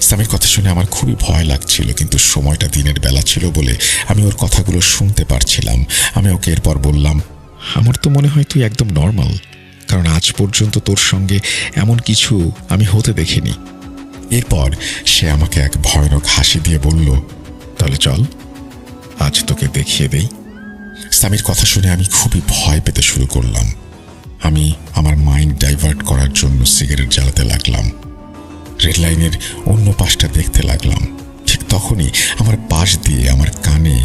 সামির কথা শুনে আমার খুবই ভয় লাগছিল, কিন্তু সময়টা দিনের বেলা ছিল বলে আমি ওর কথাগুলো শুনতে পারছিলাম। আমি ওকে এরপর বললাম, আমার তো মনে হয় তুই একদম নর্মাল, কারণ আজ পর্যন্ত তোর সঙ্গে এমন কিছু আমি হতে দেখিনি। এরপর সে আমাকে এক ভয়ানক হাসি দিয়ে বলল, তাহলে চল আজ তোকে দেখিয়ে দেই। সামির কথা শুনে আমি খুবই ভয় পেতে শুরু করলাম। আমি আমার মাইন্ড ডাইভার্ট করার জন্য সিগারেট জ্বালাতে লাগলাম। রেড লাইনের অন্য পাশটা দেখতে লাগলাম। ঠিক তখনই আমার পাশ দিয়ে আমার কানে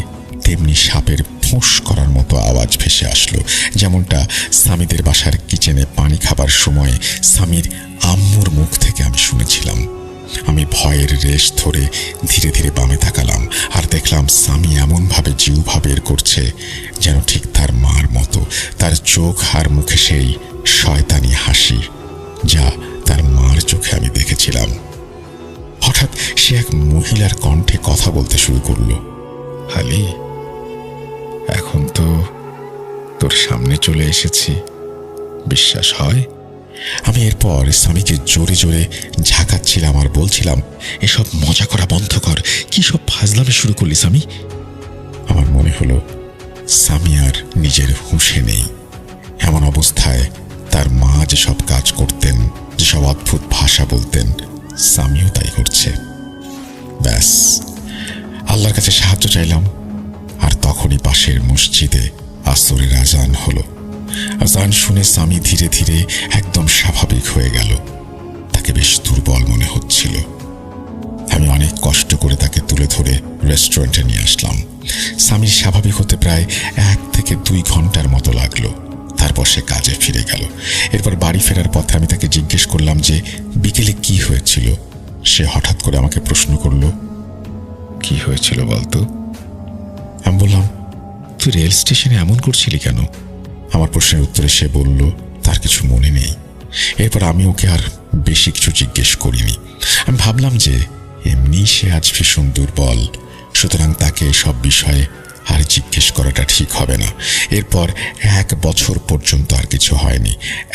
তেমনি সাপের ফোঁস করার মতো আওয়াজ ভেসে আসলো, যেমনটা সামিদের বাসার কিচেনে পানি খাবার সময় সামির আম্মুর মুখ থেকে আমি শুনেছিলাম। আমি ভয়ের রেশ ধরে ধীরে ধীরে বামে তাকালাম, আর দেখলাম সামি এমনভাবে জিহ্বা বের করছে যেন ঠিক তার মার মতো। তার চোখ আর মুখে সেই শয়তানি হাসি যা তার মার চোখে আমি দেখেছিলাম। হঠাৎ সে এক মহিলার কণ্ঠে কথা বলতে শুরু করলো, হালি এখন তো তোর সামনে চলে এসেছি, বিশ্বাস হয়? আমি এরপর স্বামীকে জোরে জোরে ঝাঁকাচ্ছিলাম আর বলছিলাম, এসব মজা করা বন্ধ কর, কি সব ফাজলামি শুরু করলি স্বামী? আমার মনে হলো স্বামী আর নিজের হুঁশে নেই। এমন অবস্থায় তার মা যেসব কাজ করতেন, যেসব অদ্ভুত ভাষা বলতেন, স্বামীও তাই করছে। ব্যাস আল্লাহর কাছে সাহায্য চাইলাম, আর তখনই পাশের মসজিদে আসরের আজান হলো। আজান শুনে স্বামী ধীরে ধীরে একদম স্বাভাবিক হয়ে গেল। তাকে বেশ দুর্বল মনে হচ্ছিল। আমি অনেক কষ্ট করে তাকে তুলে ধরে রেস্টুরেন্টে নিয়ে আসলাম। স্বামীর স্বাভাবিক হতে প্রায় 1 থেকে 2 ঘন্টার মতো লাগলো। তারপর সে কাজে ফিরে গেল। এরপর বাড়ি ফেরার পথে আমি তাকে জিজ্ঞেস করলাম যে বিকেলে কি হয়েছিল। সে হঠাৎ করে আমাকে প্রশ্ন করলো, কি হয়েছিল বলতো? আমি বললাম, তুই রেল স্টেশনে এমন করছিলি কেন? আমার প্রশ্নের উত্তরে সে বলল তার কিছু মনে নেই। এরপর আমি ওকে আর বেশি কিছু জিজ্ঞেস করিনি। আমি ভাবলাম যে এমনি সে আজ ভীষণ দুর্বল, সুতরাং তাকে সব বিষয়ে আর জিজ্ঞেস করাটা ঠিক হবে না। এরপর 1 বছর পর্যন্ত আর কিছু হয়নি।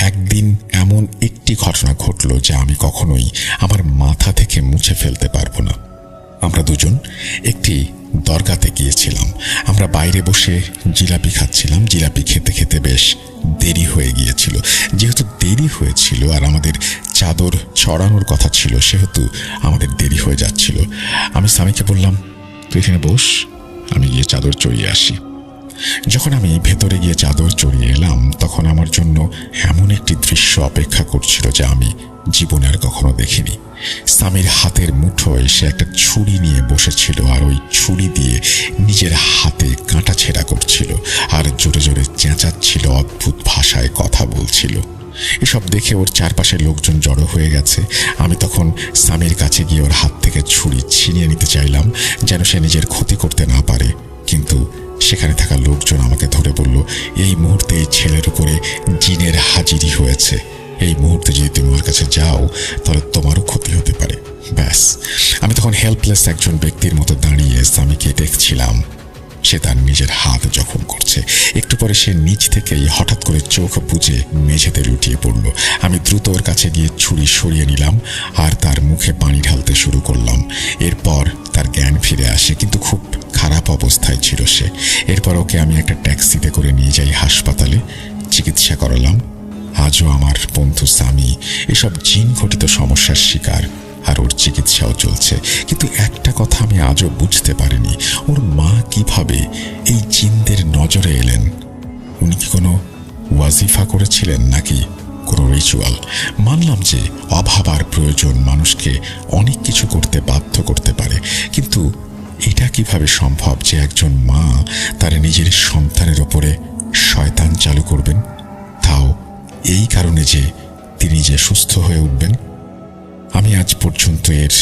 একদিন এমন একটি ঘটনা ঘটল যা আমি কখনোই আমার মাথা থেকে মুছে ফেলতে পারবো না। আমরা দুজন একটি দরগাতে গিয়েছিলাম। আমরা বাইরে বসে জিলাপি খাচ্ছিলাম। জিলাপি খেতে খেতে বেশ দেরি হয়ে গিয়েছিল। যেহেতু দেরি হয়েছিল আর আমাদের চাদর চড়ানোর কথা ছিল, সেহেতু আমাদের দেরি হয়ে যাচ্ছিল। আমি স্বামীকে বললাম, তুই এখানে বস, আমি গিয়ে চাদর চড়িয়ে আসি। যখন আমি ভেতরে গিয়ে চাদর চড়িয়ে এলাম, তখন আমার জন্য এমন একটি দৃশ্য অপেক্ষা করছিল যা আমি জীবনে আর কখনো দেখিনি। স্বামীর হাতের মুঠোয় সে একটা ছুরি নিয়ে বসেছিল, আর ওই ছুরি দিয়ে নিজের হাতে কাঁটা ছেঁড়া করছিল আর জোরে জোরে চেঁচাচ্ছিল, অদ্ভুত ভাষায় কথা বলছিল। এসব দেখে ওর চারপাশের লোকজন জড়ো হয়ে গেছে। আমি তখন স্বামীর কাছে গিয়ে ওর হাত থেকে ছুরি ছিনিয়ে নিতে চাইলাম যেন সে নিজের ক্ষতি করতে না পারে, কিন্তু সেখানে থাকা লোকজন আমাকে ধরে বলল, এই মুহূর্তে এই ছেলের উপরে জিনের হাজিরি হয়েছে, এই মুহূর্তে যদি তুমি ওর কাছে যাও তাহলে তোমারও ক্ষতি হতে পারে। ব্যাস, আমি তখন হেল্পলেস একজন ব্যক্তির মতো দাঁড়িয়ে স্বামীকে দেখছিলাম। সে তার নিজের হাত জখম করছে। একটু পরে সে নিচ থেকেই হঠাৎ করে চোখ বুজে মেঝেতে লুটিয়ে পড়ল। আমি দ্রুত ওর কাছে গিয়ে ছুরি সরিয়ে নিলাম আর তার মুখে পানি ঢালতে শুরু করলাম। এরপর তার জ্ঞান ফিরে আসে, কিন্তু খুব খারাপ অবস্থায় ছিল সে। এরপর ওকে আমি একটা ট্যাক্সিতে করে নিয়ে যাই হাসপাতালে, চিকিৎসা করালাম। আজও আমার বন্ধু স্বামী এসব জিন ঘটিত সমস্যার শিকার, আর ওর চিকিৎসাও চলছে। কিন্তু একটা কথা আমি আজও বুঝতে পারিনি, ওর মা কিভাবে এই জিনদের নজরে এলেন। উনি কি কোনো ওয়াজিফা করেছিলেন নাকি কোনো রিচুয়াল? মানলাম যে অভাব আর প্রয়োজন মানুষকে অনেক কিছু করতে বাধ্য করতে পারে, কিন্তু এটা কিভাবে সম্ভব যে একজন মা তার নিজের সন্তানের ওপরে শয়তান চালু করবেন, তাও এই কারণে যে তিনি যে সুস্থ হয়ে উঠবেন? আমি আজ পর্যন্ত এর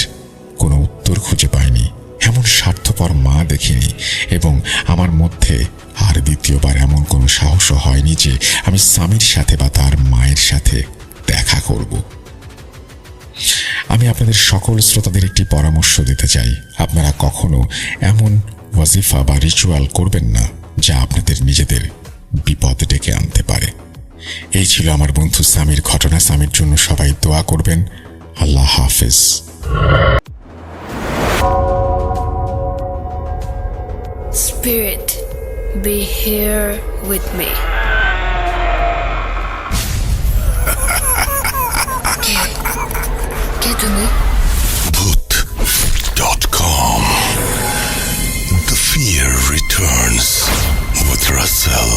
কোনো উত্তর খুঁজে পাইনি। এমন স্বার্থপর মা দেখিনি, এবং আমার মধ্যে আর দ্বিতীয়বার এমন কোনো সাহসও হয়নি যে আমি স্বামীর সাথে বা তার মায়ের সাথে দেখা করব। আমি আপনাদের সকল শ্রোতাদের একটি পরামর্শ দিতে চাই, আপনারা কখনো এমন ওয়াজিফা বা রিচুয়াল করবেন না যা আপনাদের নিজেদের বিপদ ডেকে আনতে পারে। এই ছিল আমার বন্ধু স্বামীর ঘটনা। স্বামীর জন্য সবাই দোয়া করবেন। আল্লাহ হাফেজ। Spirit, be here with me. Get to me. Bhoot.com. The fear returns with Russell.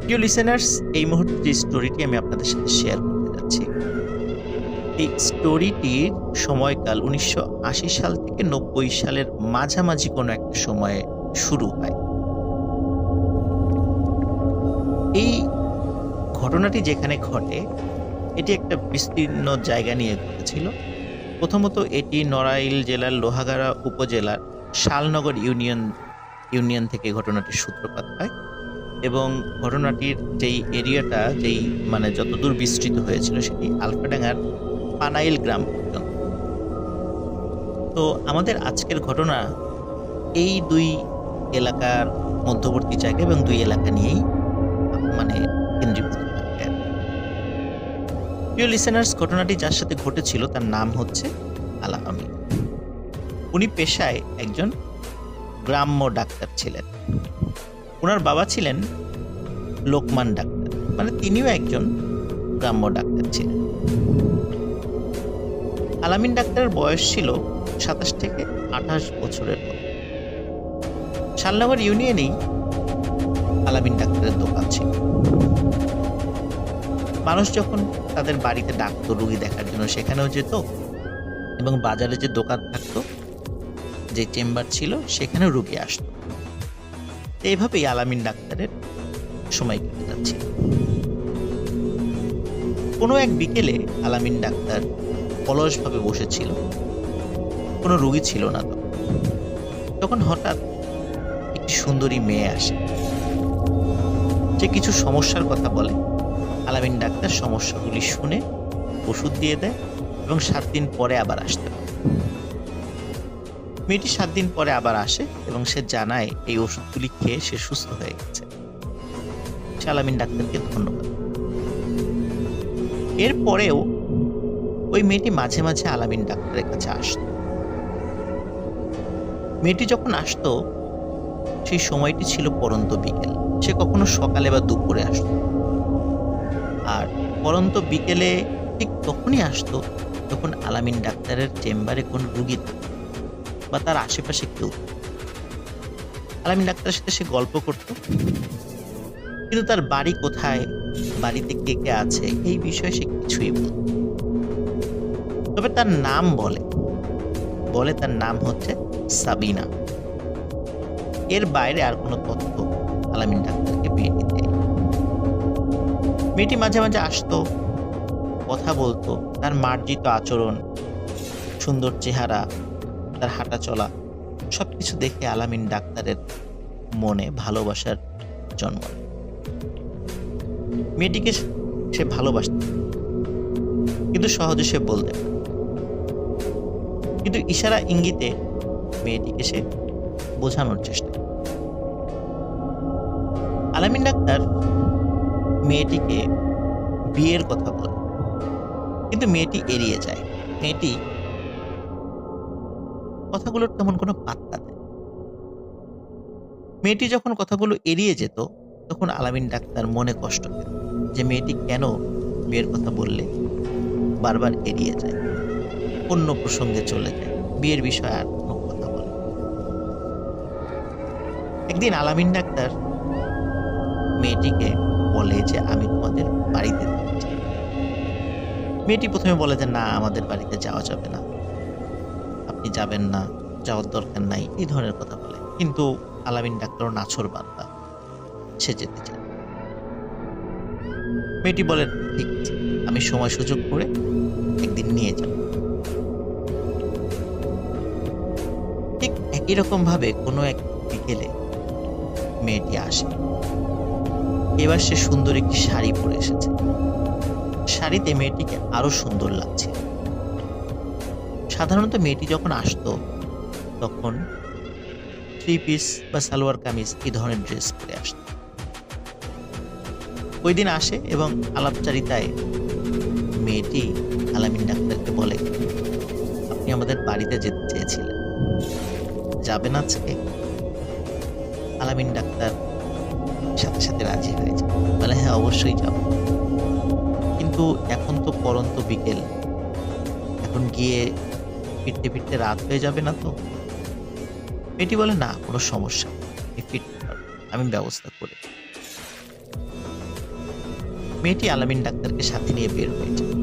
প্রিয় লিসেনার্স, এই মুহূর্তে যে স্টোরিটি আমি আপনাদের সাথে শেয়ার করতে যাচ্ছি, এই স্টোরিটির সময়কাল 1980 সাল থেকে 90 সালের মাঝামাঝি কোনো একটা সময়ে শুরু হয়। এই ঘটনাটি যেখানে ঘটে এটি একটা বিস্তীর্ণ জায়গা নিয়ে ঘটেছিল। প্রথমত এটি নড়াইল জেলার লোহাগাড়া উপজেলার শালনগর ইউনিয়ন থেকে ঘটনাটির সূত্রপাত হয়, এবং ঘটনাটির যেই এরিয়াটা মানে যতদূর বিস্তৃত হয়েছিল সেটি আলফাডাঙ্গার পানাইল গ্রাম পর্যন্ত। তো আমাদের আজকের ঘটনা এই দুই এলাকার মধ্যবর্তী জায়গা এবং দুই এলাকা নিয়েই মানে কেন্দ্রীভূত থাকে। প্রিয় লিসেনার্স, ঘটনাটি যার সাথে ঘটেছিল তার নাম হচ্ছে আলা আমিন। উনি পেশায় একজন গ্রাম্য ডাক্তার ছিলেন। ওনার বাবা ছিলেন লোকমান ডাক্তার, মানে তিনিও একজন গ্রাম্য ডাক্তার ছিলেন। আলামিন ডাক্তারের বয়স ছিল 27 থেকে 28 বছরের মতো। শালনগর ইউনিয়নেই আলামিন ডাক্তারের দোকান ছিল। মানুষ যখন তাদের বাড়িতে ডাকতো রোগী দেখার জন্য সেখানেও যেত, এবং বাজারে যে দোকান থাকতো, যে চেম্বার ছিল সেখানেও রোগী আসতো। এইভাবেই আলামিন ডাক্তারের সময় কেটে যাচ্ছে। কোনো এক বিকেলে আলামিন ডাক্তার অলসভাবে বসেছিল, কোনো রোগী ছিল না। তখন হঠাৎ একটি সুন্দরী মেয়ে আসে, যে কিছু সমস্যার কথা বলে। আলামিন ডাক্তার সমস্যাগুলি শুনে ওষুধ দিয়ে দেয় এবং 7 দিন পরে আবার আসতে হয়। মেয়েটি 7 দিন পরে আবার আসে এবং সে জানায় এই ওষুধগুলি খেয়ে সে সুস্থ হয়ে গেছে। সে আলামিন ডাক্তারকে ধন্যবাদ। এরপরেও ওই মেয়েটি মাঝে মাঝে আলামিন ডাক্তারের কাছে আসত। মেয়েটি যখন আসতো সেই সময়টি ছিল পরন্ত বিকেল। সে কখনো সকালে বা দুপুরে আসতো, আর পরন্ত বিকেলে ঠিক তখনই আসতো যখন আলামিন ডাক্তারের চেম্বারে কোন রোগী থাকতো বা তার আশেপাশে কেউ। আলামিন ডাক্তারের সাথে সে গল্প করত, কিন্তু তার বাড়ি কোথায়, বাড়িতে কে কে আছে এই বিষয়ে সে কিছুই বলত। তবে তার নাম বলে, বলে তার নাম হচ্ছে সাবিনা। এর বাইরে আর কোনো তথ্য আলামিন ডাক্তারকে মেয়েটি দেয়। মেয়েটি মাঝে মাঝে আসতো, কথা বলতো। তার মার্জিত আচরণ, সুন্দর চেহারা, তার হাঁটা চলা সবকিছু দেখে আলামিন ডাক্তারের মনে ভালোবাসার জন্ম নেয়। মেয়েটিকে সে ভালোবাসত, কিন্তু সহজে সে বলতে পারে। কিন্তু ইশারা ইঙ্গিতে মেয়েটিকে সে বোঝানোর চেষ্টা করে। আলামিন ডাক্তার মেয়েটিকে বিয়ের কথা বলে, কিন্তু মেয়েটি এড়িয়ে যায়। মেয়েটি কথাগুলোর তেমন কোনো পাত্তা দেয়। মেয়েটি যখন কথাগুলো এড়িয়ে যেত, তখন আলামিন ডাক্তার মনে কষ্ট পেত যে মেয়েটি কেন বিয়ের কথা বললে বারবার এড়িয়ে যায়, অন্য প্রসঙ্গে চলে যায়, বিয়ের বিষয়ে আর কোনো কথা বলে। একদিন আলামিন ডাক্তার মেয়েটিকে বলে যে আমি তোমাদের বাড়িতে যেতে চাই। মেয়েটি প্রথমে বলে যে না, আমাদের বাড়িতে যাওয়া যাবে না, আপনি যাবেন না, যাওয়ার দরকার নাই, এই ধরনের কথা বলে। কিন্তু আলামিন ডাক্তার নাছোড় বান্দা, সে যেতে চায়। মেয়েটি বলে ঠিক আছে, আমি সময় সুযোগ করে একদিন নিয়ে যাব। ঠিক একই রকম ভাবে কোনো এক বিকেলে মেয়েটি আসে। এবার সে সুন্দর একটি শাড়ি পরে এসেছে। শাড়িতে মেয়েটিকে আরো সুন্দর লাগছে। সাধারণত মেয়েটি যখন আসতো তখন 3 পিস বা সালোয়ার কামিজ এই ধরনের ড্রেস পরে আসতো। ওই দিন আসে এবং আলাপচারিতায় মেয়েটি আলামিন ডাক্তারকে বলে, আপনি আমাদের বাড়িতে যেতে চেয়েছিলেন, যাবেন আজকে? আলামিন ডাক্তার সাথে সাথে রাজি হয়ে যায়, বলে হ্যাঁ অবশ্যই যাব, কিন্তু এখন তো পরন্ত বিকেল, এখন গিয়ে ফিরতে ফিরতে রাত হয়ে যাবে না তো? মেয়েটি বলে না, কোনো সমস্যা নেই, ফিরতে পারবো, আমি ব্যবস্থা করে। মেয়েটি আলামিন ডাক্তারকে সাথে নিয়ে বের হয়ে যায়।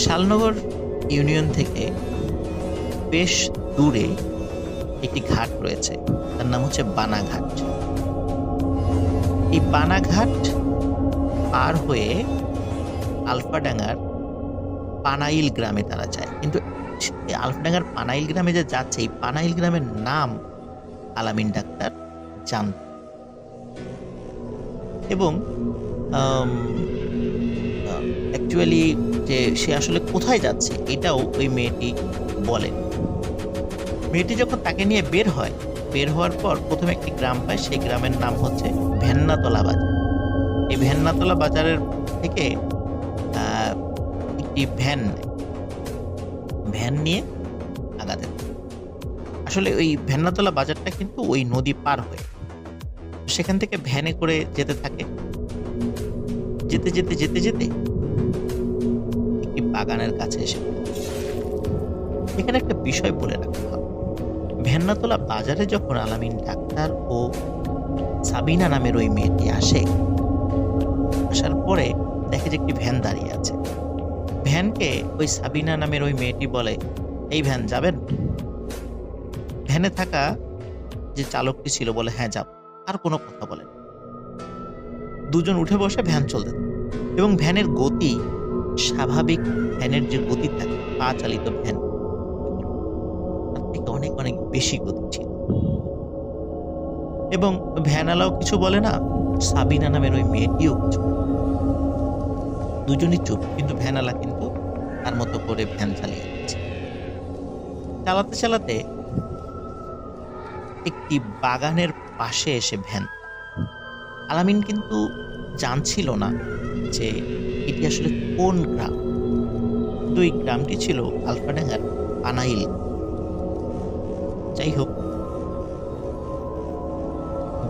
শালনগর ইউনিয়ন থেকে বেশ দূরে একটি ঘাট রয়েছে, তার নাম হচ্ছে বানাঘাট। এই বানাঘাট পার হয়ে আলফাডাঙ্গার পানাইল গ্রামে তারা যায়। কিন্তু আলফাডাঙ্গার পানাইল গ্রামে যে যাচ্ছে, এই পানাইল গ্রামের নাম আলামিন ডাক্তার জানত এবং অ্যাকচুয়ালি যে সে আসলে কোথায় যাচ্ছে এটাও ওই মেয়েটি বলেন। মেয়েটি যখন তাকে নিয়ে বের হয়, বের হওয়ার পর প্রথমে একটি গ্রাম পায়, সেই গ্রামের নাম হচ্ছে ভেন্নাতলা বাজার। এই ভেন্নাতলা বাজারের থেকে একটি ভ্যান নিয়ে আগাতে থাকে। আসলে ওই ভেন্নাতলা বাজারটা কিন্তু ওই নদী পার হয়ে, সেখান থেকে ভ্যানে করে যেতে থাকে। যেতে যেতে যেতে যেতে একটি বাগানের কাছে এসে এখানে একটা বিষয় বলে রাখতে হবে। ভেন্নাতলা বাজারে যখন আলামিন ডাক্তার ও সাবিনা নামের ওই মেয়েটি আসে, আসার পরে দেখে যে একটি ভ্যান দাঁড়িয়ে আছে। ভ্যানকে ওই সাবিনা নামের ওই মেয়েটি বলে, এই ভ্যান যাবেন? ভ্যানে থাকা যে চালকটি ছিল বলে হ্যাঁ যাব, আর কোনো কথা বলেন। দুজন উঠে বসে ভ্যান চলতে থাকে এবং ভ্যানের গতি স্বাভাবিক ভ্যানের যে গতি থাকে, পা চালিত ভ্যান, তার থেকে অনেক অনেক বেশি গতি ছিল। এবং ভ্যানওয়ালাও কিছু বলে না, সাবিনা নামের ওই মেয়েটিও কিছু, দুজনই চুপ। কিন্তু ভ্যানওয়ালা কিন্তু তার মতো করে ভ্যান চালিয়ে যাচ্ছে। চালাতে চালাতে একটি বাগানের পাশে এসে ভ্যান। আলামিন কিন্তু জানছিল না যে এটি আসলে কোন গ্রাম। দুই গ্রামটি ছিল আলফাডাঙ্গার পানাইল। যাই হোক,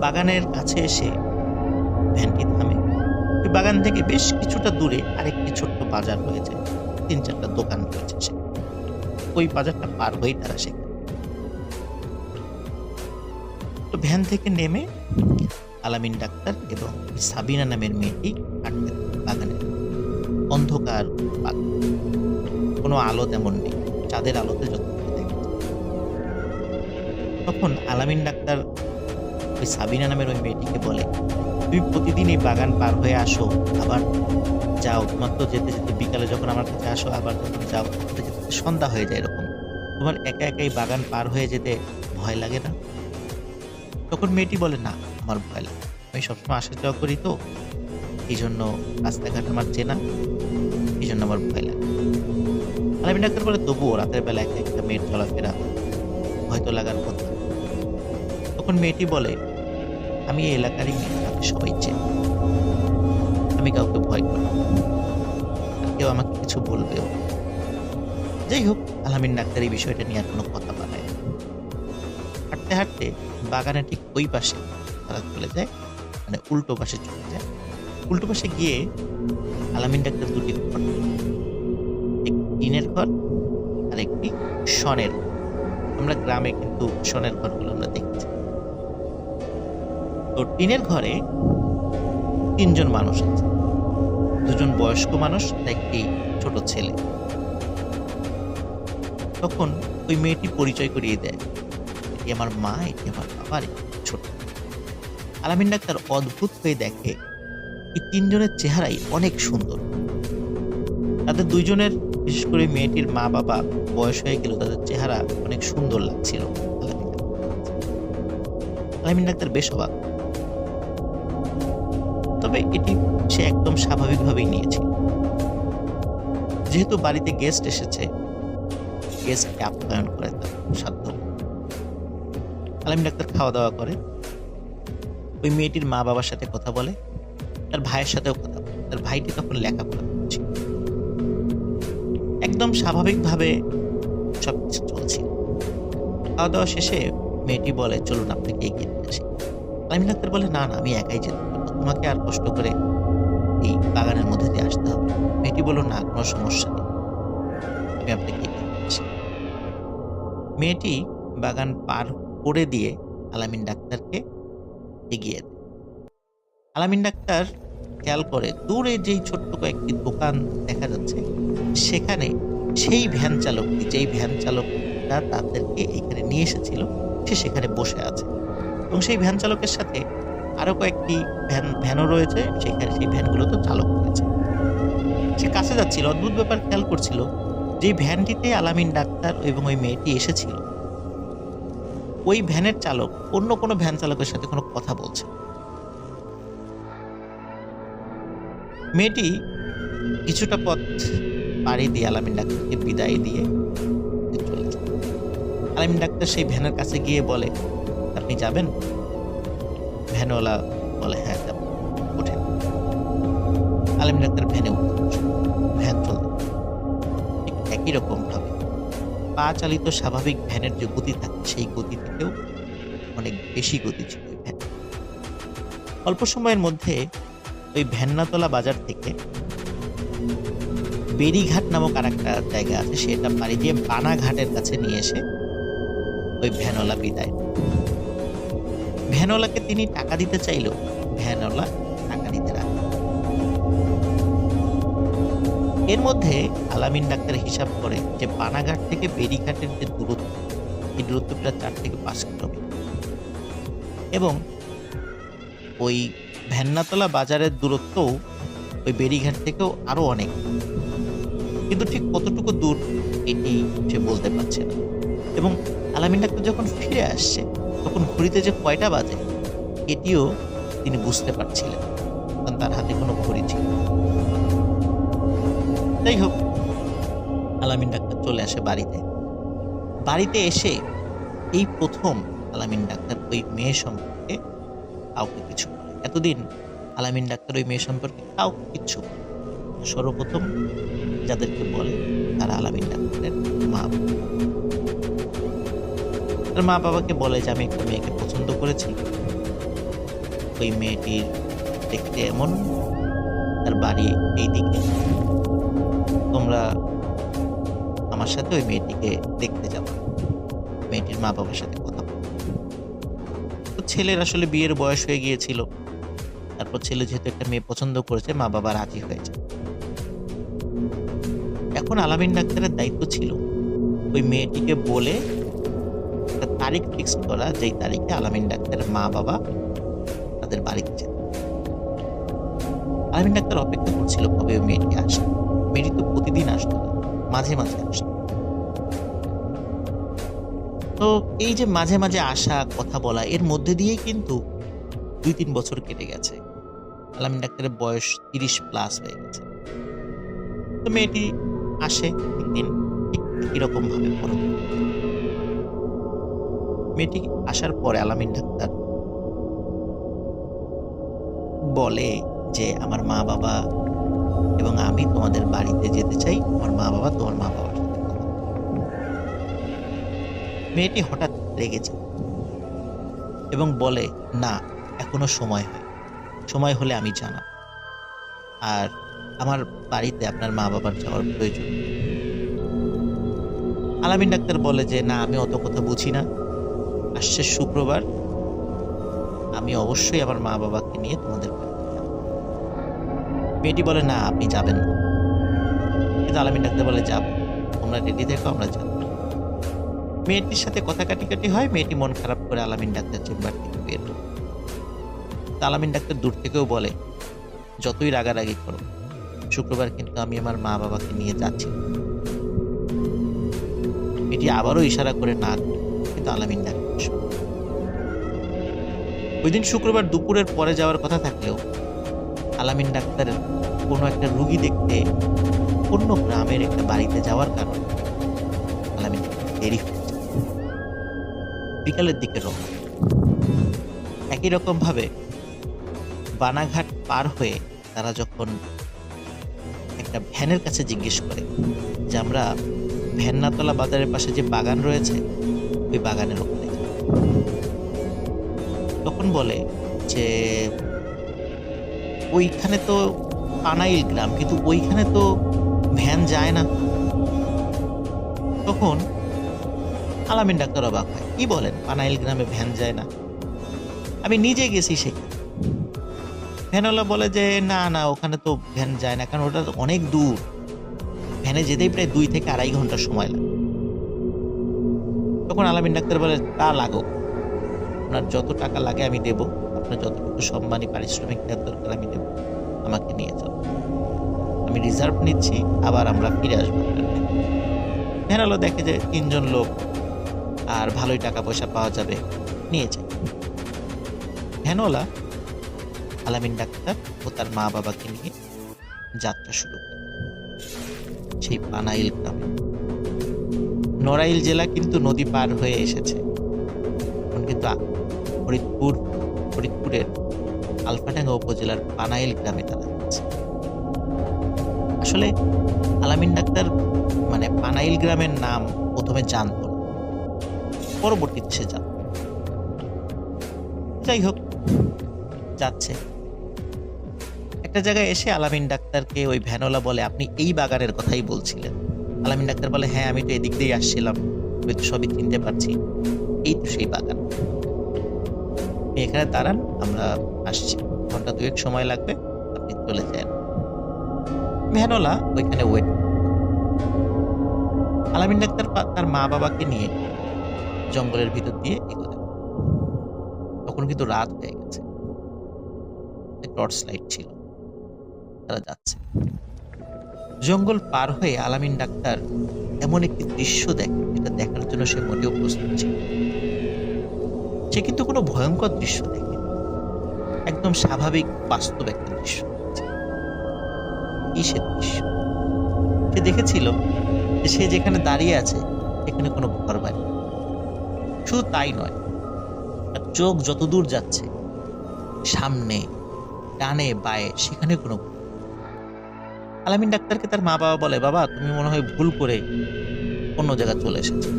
বাগানের কাছে এসে ভ্যানটি থামে। ওই বাগান থেকে বেশ কিছুটা দূরে আরেকটি ছোট্ট বাজার রয়েছে, 3-4টা দোকান রয়েছে। সে ওই বাজারটা পার হয়েই তারা সেখানে। তো ভ্যান থেকে নেমে আলামিন ডাক্তার এবং সাবিনা নামের মেয়েটি হাঁটতে থাকে বাগানে। অন্ধকার বাগান, কোনো আলো তেমন নেই। চাঁদের আলোতে যতটুকু দেখা যায়। তখন আলামিন ডাক্তার ওই সাবিনা নামের ওই মেয়েটিকে বলে, তুমি প্রতিদিন এই বাগান পার হয়ে আসো, আবার যাও, তোমার তো যেতে যেতে বিকালে যখন আমার কাছে আসো, আবার যখন যাও যেতে যেতে সন্ধ্যা হয়ে যায়, এরকম তোমার একা একা এই বাগান পার হয়ে যেতে ভয় লাগে না? তখন মেয়েটি বলে, না, আমার ভয় লাগে, আমি সবসময় আসা যাওয়া করি, তো এই জন্য রাস্তাঘাট আমার চেনা, এই জন্য আমার ভয় লাগে। আলামিন ডাক্তার বলে, তবুও রাতের বেলা একা একটা মেয়ের চলাফেরা হয়তো লাগার কথা। তখন মেয়েটি বলে, আমি এই এলাকারই মেয়ে, আমাকে সবাই চেনে, আমি কাউকে ভয় করি না, আর কেউ আমাকে কিছু বলবেও না। যাই হোক, আলামিন ডাক্তার এই বিষয়টা নিয়ে আর কোনো কথা বানায় না। হাঁটতে হাঁটতে বাগানে ঠিক ওই পাশে তারা চলে যায়, মানে উল্টো পাশে চলে যায়। উল্টো পাশে গিয়ে আলামিন ডাক্তার দুটি ঘর, একটি টিনের ঘর আর একটি শনের ঘর। আমরা গ্রামে কিন্তু শনের ঘরগুলো আমরা দেখেছি। তো টিনের ঘরে 3 জন মানুষ আছে, 2 জন বয়স্ক মানুষ আর একটি ছোট ছেলে। তখন ওই মেয়েটি পরিচয় করিয়ে দেয়, এটি আমার মা, এটি আমার বাবা, আর এটি ছোট। আলামিন ডাক্তার অদ্ভুত হয়ে দেখে এই 3 জনের চেহারাই অনেক সুন্দর। তাদের 2 জনের, বিশেষ করে মেয়েটির মা বাবা বয়স হয়ে গেল, তাদের চেহারা অনেক সুন্দর লাগছিল আলামিন ডাক্তার বেশ অবাক। তবে এটি সে একদম স্বাভাবিকভাবেই নিয়েছিল, যেহেতু বাড়িতে গেস্ট এসেছে, গেস্টকে আপ্যায়ন করে তার সাধ্য। আলামিন ডাক্তার খাওয়া দাওয়া করে, ওই মেয়েটির মা বাবার সাথে কথা বলে, তার ভাইয়ের সাথেও কথা বলে। তার ভাইটি তখন লেখাপড়া করছিল, একদম স্বাভাবিকভাবে সবকিছু চলছিল। খাওয়া দাওয়া শেষে মেয়েটি বলে, চলুন আপনাকে এগিয়ে দিয়ে আসি। আলামিন ডাক্তার বলে, না না, আমি একাই যেতে পারবো, তোমাকে আর কষ্ট করে এই বাগানের মধ্যে দিয়ে আসতে হবে। মেয়েটি বলল, না, কোনো সমস্যা নেই, আমি আপনাকে এগিয়ে দিয়ে আসি। মেয়েটি বাগান পার করে দিয়ে আলামিন ডাক্তারকে এগিয়ে দেয়। আলামিন ডাক্তার খেয়াল করে দূরে যেই ছোট্ট কয়েকটি দোকান দেখা যাচ্ছে, সেখানে সেই ভ্যান চালকটি, যেই ভ্যান চালকটা তাদেরকে এখানে নিয়ে এসেছিল, সে সেখানে বসে আছে, এবং সেই ভ্যান চালকের সাথে আরো কয়েকটি ভ্যানও রয়েছে, সেখানে সেই ভ্যানগুলোতে চালক রয়েছে। সে কাছে যাচ্ছিল, অদ্ভুত ব্যাপার খেয়াল করছিল, যে ভ্যানটিতে আলামিন ডাক্তার এবং ওই মেয়েটি এসেছিল, ওই ভ্যানের চালক অন্য কোনো ভ্যান চালকের সাথে কোনো কথা বলছে। মেয়েটি কিছুটা পথ পাড়ি দিয়ে আলামিন ডাক্তারকে বিদায় দিয়ে চলে যায়। আলামিন ডাক্তার সেই ভ্যানের কাছে গিয়ে বলে, আপনি যাবেন? ভ্যানওয়ালা বলে, হ্যাঁ যাব, ওঠেন। আলামিন ডাক্তার ভ্যানে উঠে, ভ্যান চলতে ঠিক একই রকম ভাবে পা চালিত স্বাভাবিক ভ্যানের যে গতি থাকে, সেই গতি থেকেও অনেক বেশি গতি ছিল ওই ভ্যান। অল্প সময়ের মধ্যে ওই ভ্যান্নাতলা বাজার থেকে বেরিঘাট নামক আর একটা জায়গা আছে, সেটা পাড়ি দিয়ে বানাঘাটের কাছে নিয়ে এসে ওই ভ্যানওয়ালা বিদায়। ভ্যানওয়ালাকে তিনি টাকা দিতে চাইলেও ভ্যানওয়ালা টাকা দিতে রাখে। এর মধ্যে আলামিন ডাক্তার হিসাব করে যে বানাঘাট থেকে বেরিঘাটের যে দূরত্ব, এই দূরত্ব প্রায় 4 থেকে 5 কিলোমিটার, এবং ওই ভ্যান্নাতলা বাজারের দূরত্বও ওই বেরিঘাট থেকেও আরো অনেক, কিন্তু ঠিক কতটুকু দূর এটি সে বলতে পারছে না। এবং আলামিন ডাক্তার যখন ফিরে আসছে, তখন ঘড়িতে যে কয়টা বাজে এটিও তিনি বুঝতে পারছিলেন, কারণ তার হাতে কোনো ঘড়ি ছিল। যাই হোক, আলামিন ডাক্তার চলে আসে বাড়িতে। বাড়িতে এসে এই প্রথম আলামিন ডাক্তার ওই মেয়ে সম্পর্কে কাউকে কিছু বলে। এতদিন আলামিন ডাক্তার ওই মেয়ে সম্পর্কে কাউকে কিচ্ছু বলে। সর্বপ্রথম যাদেরকে বলে তারা আলামিন ডাক্তারের মা বাবা। তার মা বাবাকে বলে যে আমি একটা মেয়েকে পছন্দ করেছি, ওই মেয়েটির দেখতে এমন, তার বাড়ি এই দিকে, তোমরা আমার সাথে ওই মেয়েটিকে দেখতে যাবো, মেয়েটির মা বাবার সাথে কথা বলবো। তো ছেলের আসলে বিয়ের বয়স হয়ে গিয়েছিল, তারপর ছেলে যেহেতু একটা মেয়ে পছন্দ করেছে, মা বাবা রাজি হয়েছে। এখন আলামিন ডাক্তারের দায়িত্ব ছিল ওই মেয়েটিকে বলে একটা তারিখ ফিক্সড করা, যেই তারিখে আলামিন ডাক্তারের মা বাবা তাদের বাড়িতে যেত। আলামিন ডাক্তার অপেক্ষা করছিল কবে ওই মেয়েটি আসে। মেয়েটি তো প্রতিদিন আসতো না, মাঝে মাঝে আসতো। তো এই যে মাঝে মাঝে আসা, কথা বলা, এর মধ্যে দিয়েই কিন্তু 2-3 বছর কেটে গেছে। আলামিন ডাক্তারের বয়স 30+ হয়ে গেছে। তো মেয়েটি আসে একদিন, ঠিক এরকম ভাবে পরব। মেয়েটি আসার পরে আলামিন ডাক্তার বলে যে আমার মা বাবা এবং আমি তোমাদের বাড়িতে যেতে চাই, আমার মা বাবা তোমার মা বাবার সাথে কথা বলো। মেয়েটি হঠাৎ রেগেছে এবং বলে, না, এখনো সময় হয়, সময় হলে আমি জানাব, আর আমার বাড়িতে আপনার মা বাবার যাওয়ার প্রয়োজন। আলামিন ডাক্তার বলে যে না, আমি অত কথা বুঝি না, আসছে শুক্রবার, আমি অবশ্যই আমার মা বাবাকে নিয়ে তোমাদের বাড়িতে যাব। মেয়েটি বলে না, আপনি যাবেন না। কিন্তু আলামিন ডাক্তার বলে যাব, তোমরা রেডি থেকো, আমরা যাব। মেয়েটির সাথে কথা কাটি হয়। মেয়েটি মন খারাপ করে আলামিন ডাক্তার চেম্বার থেকে বের হয়। আলামিন ডাক্তার দূর থেকেও বলে, যতই রাগারাগি করো, শুক্রবার কিন্তু আমি আমার মা বাবাকে নিয়ে যাচ্ছি। মেয়েটি আবারও ইশারা করে না, কিন্তু আলামিন ডাক্তার ওই দিন শুক্রবার দুপুরের পরে যাওয়ার কথা থাকলেও আলামিন ডাক্তারের কোনো একটা রুগী দেখতে অন্য গ্রামের একটা বাড়িতে যাওয়ার কারণে আলামিন দেরি হয়েছে। বিকালের দিকে রওনা। একই রকম ভাবে বানাঘাট পার হয়ে তারা যখন একটা ভ্যানের কাছে জিজ্ঞেস করে যে আমরা ভ্যান্নাতলা বাজারের পাশে যে বাগান রয়েছে ওই বাগানের ওখানে যাব, তখন বলে যে ওইখানে তো পানাইল গ্রাম, কিন্তু ওইখানে তো ভ্যান যায় না। তখন আলামিন ডাক্তার অবাক হয়, কি বলেন, পানাইল গ্রামে ভ্যান যায় না? আমি নিজে গেছি সেখানে। ভ্যানওয়ালা বলে যে না না, ওখানে তো ভ্যান যায় না, কারণ ওটা অনেক দূর, ভ্যানে যেতেই প্রায় 2 থেকে 2.5 ঘন্টা সময় লাগে। তখন আলামিন ডাক্তার বলে, তা লাগো, আপনার যত টাকা লাগে আমি দেব, আপনার যতটুকু সম্মানী পারিশ্রমিক দেওয়ার দরকার আমি দেব, আমাকে নিয়ে যাও, আমি রিজার্ভ নিচ্ছি, আবার আমরা ফিরে আসবো। ভ্যানওয়ালা দেখে যে 3 জন লোক আর ভালোই টাকা পয়সা পাওয়া যাবে, নিয়ে যায়। ভ্যানওয়ালা আলামিন ডাক্তার ও তার মা বাবাকে নিয়ে যাত্রা শুরু করে সেই পানাইল গ্রামে। নড়াইল জেলা কিন্তু নদী পার হয়ে এসেছে। এখন কিন্তু ফরিদপুরের আলফাডাঙ্গা উপজেলার পানাইল গ্রামে তারা যাচ্ছে। আসলে আলামিন ডাক্তার মানে পানাইল গ্রামের নাম প্রথমে জানতো না, পরবর্তীতে সে জানত। যাই হোক, যাচ্ছে। একটা জায়গায় এসে আলামিন ডাক্তারকে ওই ভ্যানওয়ালা বলে, আপনি এই বাগানের কথাই বলছিলেন? আলামিন ডাক্তার বলে, হ্যাঁ, আমি তো এদিক দিয়েই আসছিলাম, আমি তো সবই চিনতে পারছি, এই তো সেই বাগান। আপনি এখানে দাঁড়ান, আমরা আসছি, ঘন্টা 2-1 সময় লাগবে, আপনি চলে যান। ভ্যানওয়ালা ওইখানে ওয়েট। আলামিন ডাক্তার তার মা বাবাকে নিয়ে জঙ্গলের ভিতর দিয়ে এগোতে। তখন কিন্তু রাত হয়ে গেছে, টর্চ লাইট ছিল, তারা যাচ্ছে। জঙ্গল পার হয়ে আলামিন ডাক্তার এমন একটি দৃশ্য দেখে, যেটা দেখার জন্য সে মোটেও প্রস্তুত ছিল। সে কিন্তু কোনো ভয়ঙ্কর দৃশ্য দেখে, একদম স্বাভাবিক বাস্তব একটা দৃশ্য দেখছে। কি সে দৃশ্য? সে দেখেছিল যে সে যেখানে দাঁড়িয়ে আছে এখানে কোনো ঘর বাড়ি। শুধু তাই নয়, চোখ যতদূর যাচ্ছে, সামনে, ডানে, বায়ে, সেখানে কোনো। আলামিন ডাক্তারকে তার মা বাবা বলে, বাবা, তুমি মনে হয় ভুল করে অন্য জায়গায় চলে এসেছো।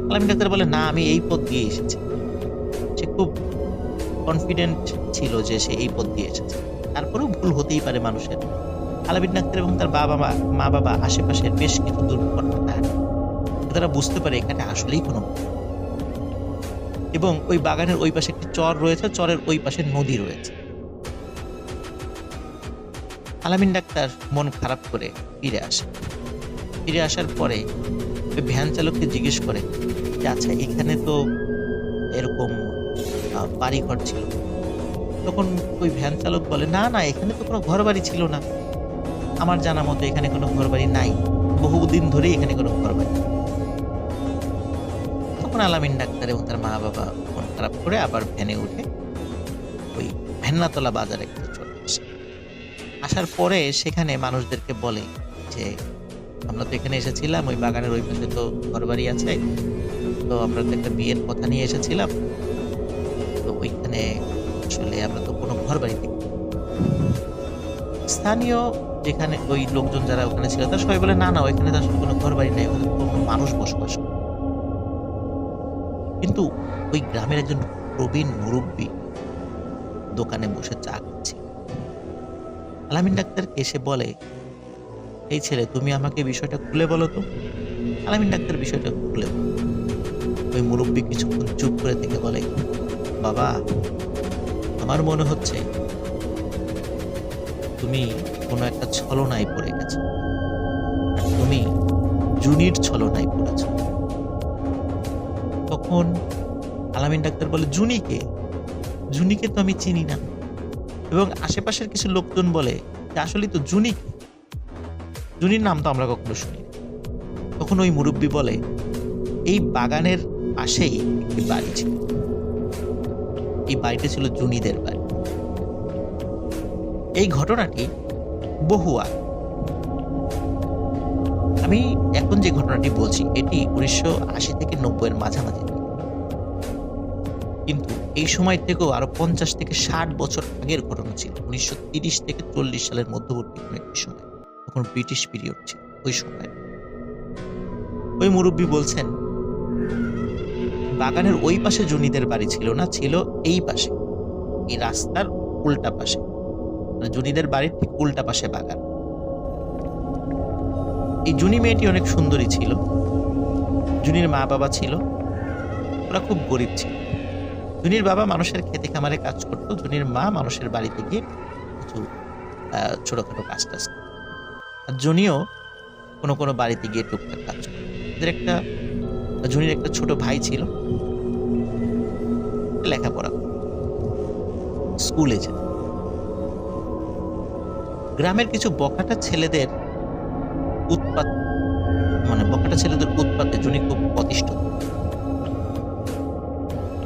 আলামিন ডাক্তার বলে, না, আমি এই পথ দিয়ে এসেছি। সে খুব কনফিডেন্ট ছিল যে সে এই পথ দিয়ে এসেছে, তারপরেও ভুল হতেই পারে মানুষের। আলামিন ডাক্তার এবং তার মা বাবা আশেপাশের বেশ কিছু দুর্ঘটনা হাঁটে, তারা বুঝতে পারে এখানে আসলেই কোনো, এবং ওই বাগানের ওই পাশে একটি চর রয়েছে, চরের ওই পাশে নদী রয়েছে। আলামিন ডাক্তার মন খারাপ করে ফিরে আসে। ফিরে আসার পরে ওই ভ্যান চালককে জিজ্ঞেস করে যে আচ্ছা এখানে তো এরকম বাড়িঘর ছিল। তখন ওই ভ্যান চালক বলে না না, এখানে তো কোনো ঘর বাড়ি ছিল না, আমার জানা মতো এখানে কোনো ঘর বাড়ি নাই, বহুদিন ধরেই এখানে কোনো ঘর বাড়ি নেই। তখন আলামিন ডাক্তার এবং তার মা বাবা মন খারাপ করে আবার ভ্যানে উঠে ওই ভেন্নাতলা বাজারে চলে আসে। আসার পরে সেখানে মানুষদেরকে বলে যে আমরা তো এখানে এসেছিলাম, ওই বাগানের ওই পাশে তো ঘরবাড়ি আছে, তো আমরা তো একটা বিয়ের কথা নিয়ে এসেছিলাম, তো ওইখানে আসলে আমরা তো কোনো ঘর বাড়ি দেখি। স্থানীয় যেখানে ওই লোকজন যারা ওখানে ছিল তারা সবাই বলে না না, ওইখানে তো আসলে কোনো ঘর বাড়ি নেই, ওখানে কোনো মানুষ বসবাস করে। কিন্তু ওই গ্রামের একজন প্রবীণ মুরব্বী দোকানে বসে চা খাচ্ছে। আলামিন ডাক্তারকে এসে বলে, এই ছেলে তুমি আমাকে বিষয়টা খুলে বলো তো। আলামিন ডাক্তার বিষয়টা খুলে বলে। ওই মুরব্বী কিছুক্ষণ চুপ করে থেকে বলে, বাবা আমার মনে হচ্ছে তুমি কোনো একটা ছলনায় পড়ে গেছো, আর তুমি জুনির ছলনায় পড়েছো। তখন আলামিন ডাক্তার বলে, জুনিকে? জুনিকে তো আমি চিনি না। এবং আশেপাশের কিছু লোকজন বলে যে আসলে তো জুনিকে, জুনির নাম তো আমরা কখনো শুনি। তখন ওই মুরব্বী বলে, এই বাগানের পাশেই একটি বাড়ি ছিল, এই বাড়িটা ছিল জুনিদের বাড়ি। এই ঘটনাটি বহু আগে, আমি এখন যে ঘটনাটি বলছি এটি 1980 থেকে 90 এর মাঝামাঝি, কিন্তু এই সময় থেকেও আরো 50 থেকে 60 বছর আগের ঘটনা ছিল। 1930 থেকে 40 সালের মধ্যবর্তী কোনো একটি সময়, তখন ব্রিটিশ পিরিয়ড ছিল ওই সময়। ওই মুরব্বী বলছেন, বাগানের ওই পাশে জুনিদের বাড়ি ছিল না, ছিল এই পাশে, এই রাস্তার উল্টা পাশে, মানে জুনিদের বাড়ির ঠিক উল্টা পাশে বাগান। এই জুনি মেয়েটি অনেক সুন্দরী ছিল, জুনির মা বাবা ছিল, ওরা খুব গরিব ছিল। জুনির বাবা মানুষের খেতে খামারে কাজ করতো, জুনির মা মানুষের বাড়িতে গিয়ে কিছু ছোটখাটো কাজ টাজ করত, আর জুনিও কোনো কোনো বাড়িতে গিয়ে টুকটাক কাজ করত। এদের একটা, জুনির একটা ছোট ভাই ছিল, লেখাপড়া স্কুলে যেত। গ্রামের কিছু বখাটা ছেলেদের উৎপাত, মানে বখাটা ছেলেদের উৎপাতে জুনি খুব অতিষ্ঠ।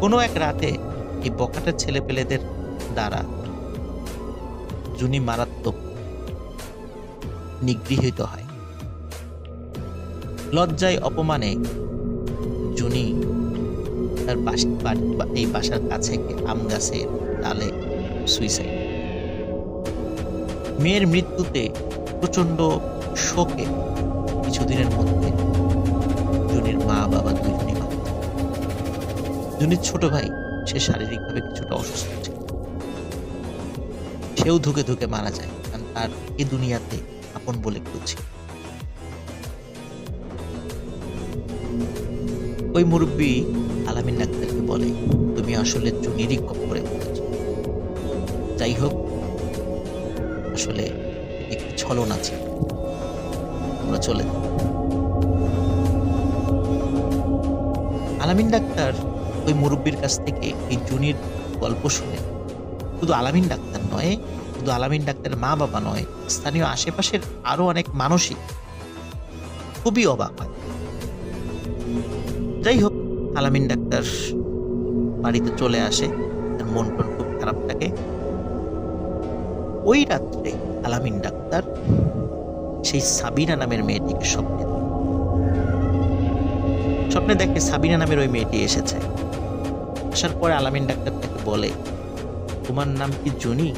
কোনো এক রাতে এই বখাটা ছেলে পেলেদের দ্বারা জুনি মারাত্মক নিগৃহীত হয়। লজ্জায় অপমানে জুনি তার এই বাসার কাছে আম গাছের ডালে সুইসাইড। মেয়ের মৃত্যুতে প্রচন্ড শোকে কিছুদিনের মধ্যে জুনির মা বাবা দুজনই মারা যায়। জুনির ছোট ভাই, সে শারীরিকভাবে কিছুটা অসুস্থ ছিল, সেও ধুকে ধুকে মারা যায়, কারণ তার এই দুনিয়াতে আপন বলে কেউ ছিল। ওই মুরব্বী আলামিন ডাক্তারকে বলে, তুমি আসলে জুনিরই কবরে পড়েছ। যাই হোক, আসলে একটি ছলনা ছিল, আমরা চলে যাই। আলামিন ডাক্তার ওই মুরব্বীর কাছ থেকে এই জুনির গল্প শুনে শুধু আলামিন ডাক্তার নয়, শুধু আলামিন ডাক্তারের মা বাবা নয়, স্থানীয় আশেপাশের আরো অনেক মানুষই খুবই অবাক হয়। যাই হোক, আলামিন ডাক্তার বাড়িতে চলে আসে, তার মন টন খুব খারাপ থাকে। ওই রাত্রে আলামিন ডাক্তার সেই সাবিনা নামের মেয়েটিকে স্বপ্নে দেখে সাবিনা নামের ওই মেয়েটি এসেছে। আসার পরে আলামিন ডাক্তার তাকে বলে, তোমার নাম কি জুনি?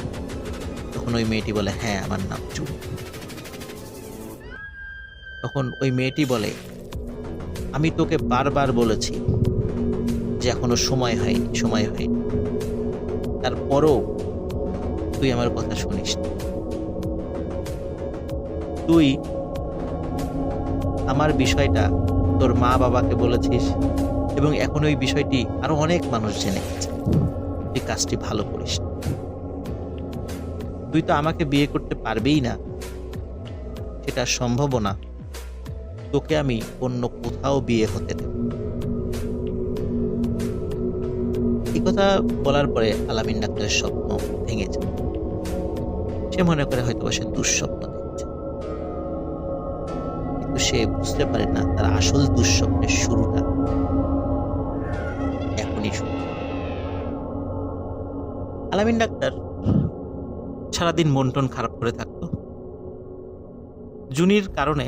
তখন ওই মেয়েটি বলে, হ্যাঁ আমার নাম জুনি। তখন ওই মেয়েটি বলে, আমি তোকে বারবার বলেছি যে এখনো সময় হয়নি, তারপরও তুই আমার কথা শুনিস না। তুই আমার বিষয়টা তোর মা বাবাকে বলেছিস এবং এখন ওই বিষয়টি আরো অনেক মানুষ জেনে গেছে। তুই কাজটি ভালো করিস না। তুই তো আমাকে বিয়ে করতে পারবেই না, সেটা সম্ভব না। তোকে আমি অন্য কোথাও বিয়ে হতে দেব। এই কথা বলার পরে আলামিন ডাক্তারের স্বপ্ন ভেঙে যায়। সে মনে করে হয়তো সে দুঃস্বপ্ন দেখছে, কিন্তু সে বুঝতে পারে না তার আসল দুঃস্বপ্নের শুরুটা এখনই শুরু। আলামিন ডাক্তার সারাদিন মন টন খারাপ করে থাকতো। জুনির কারণে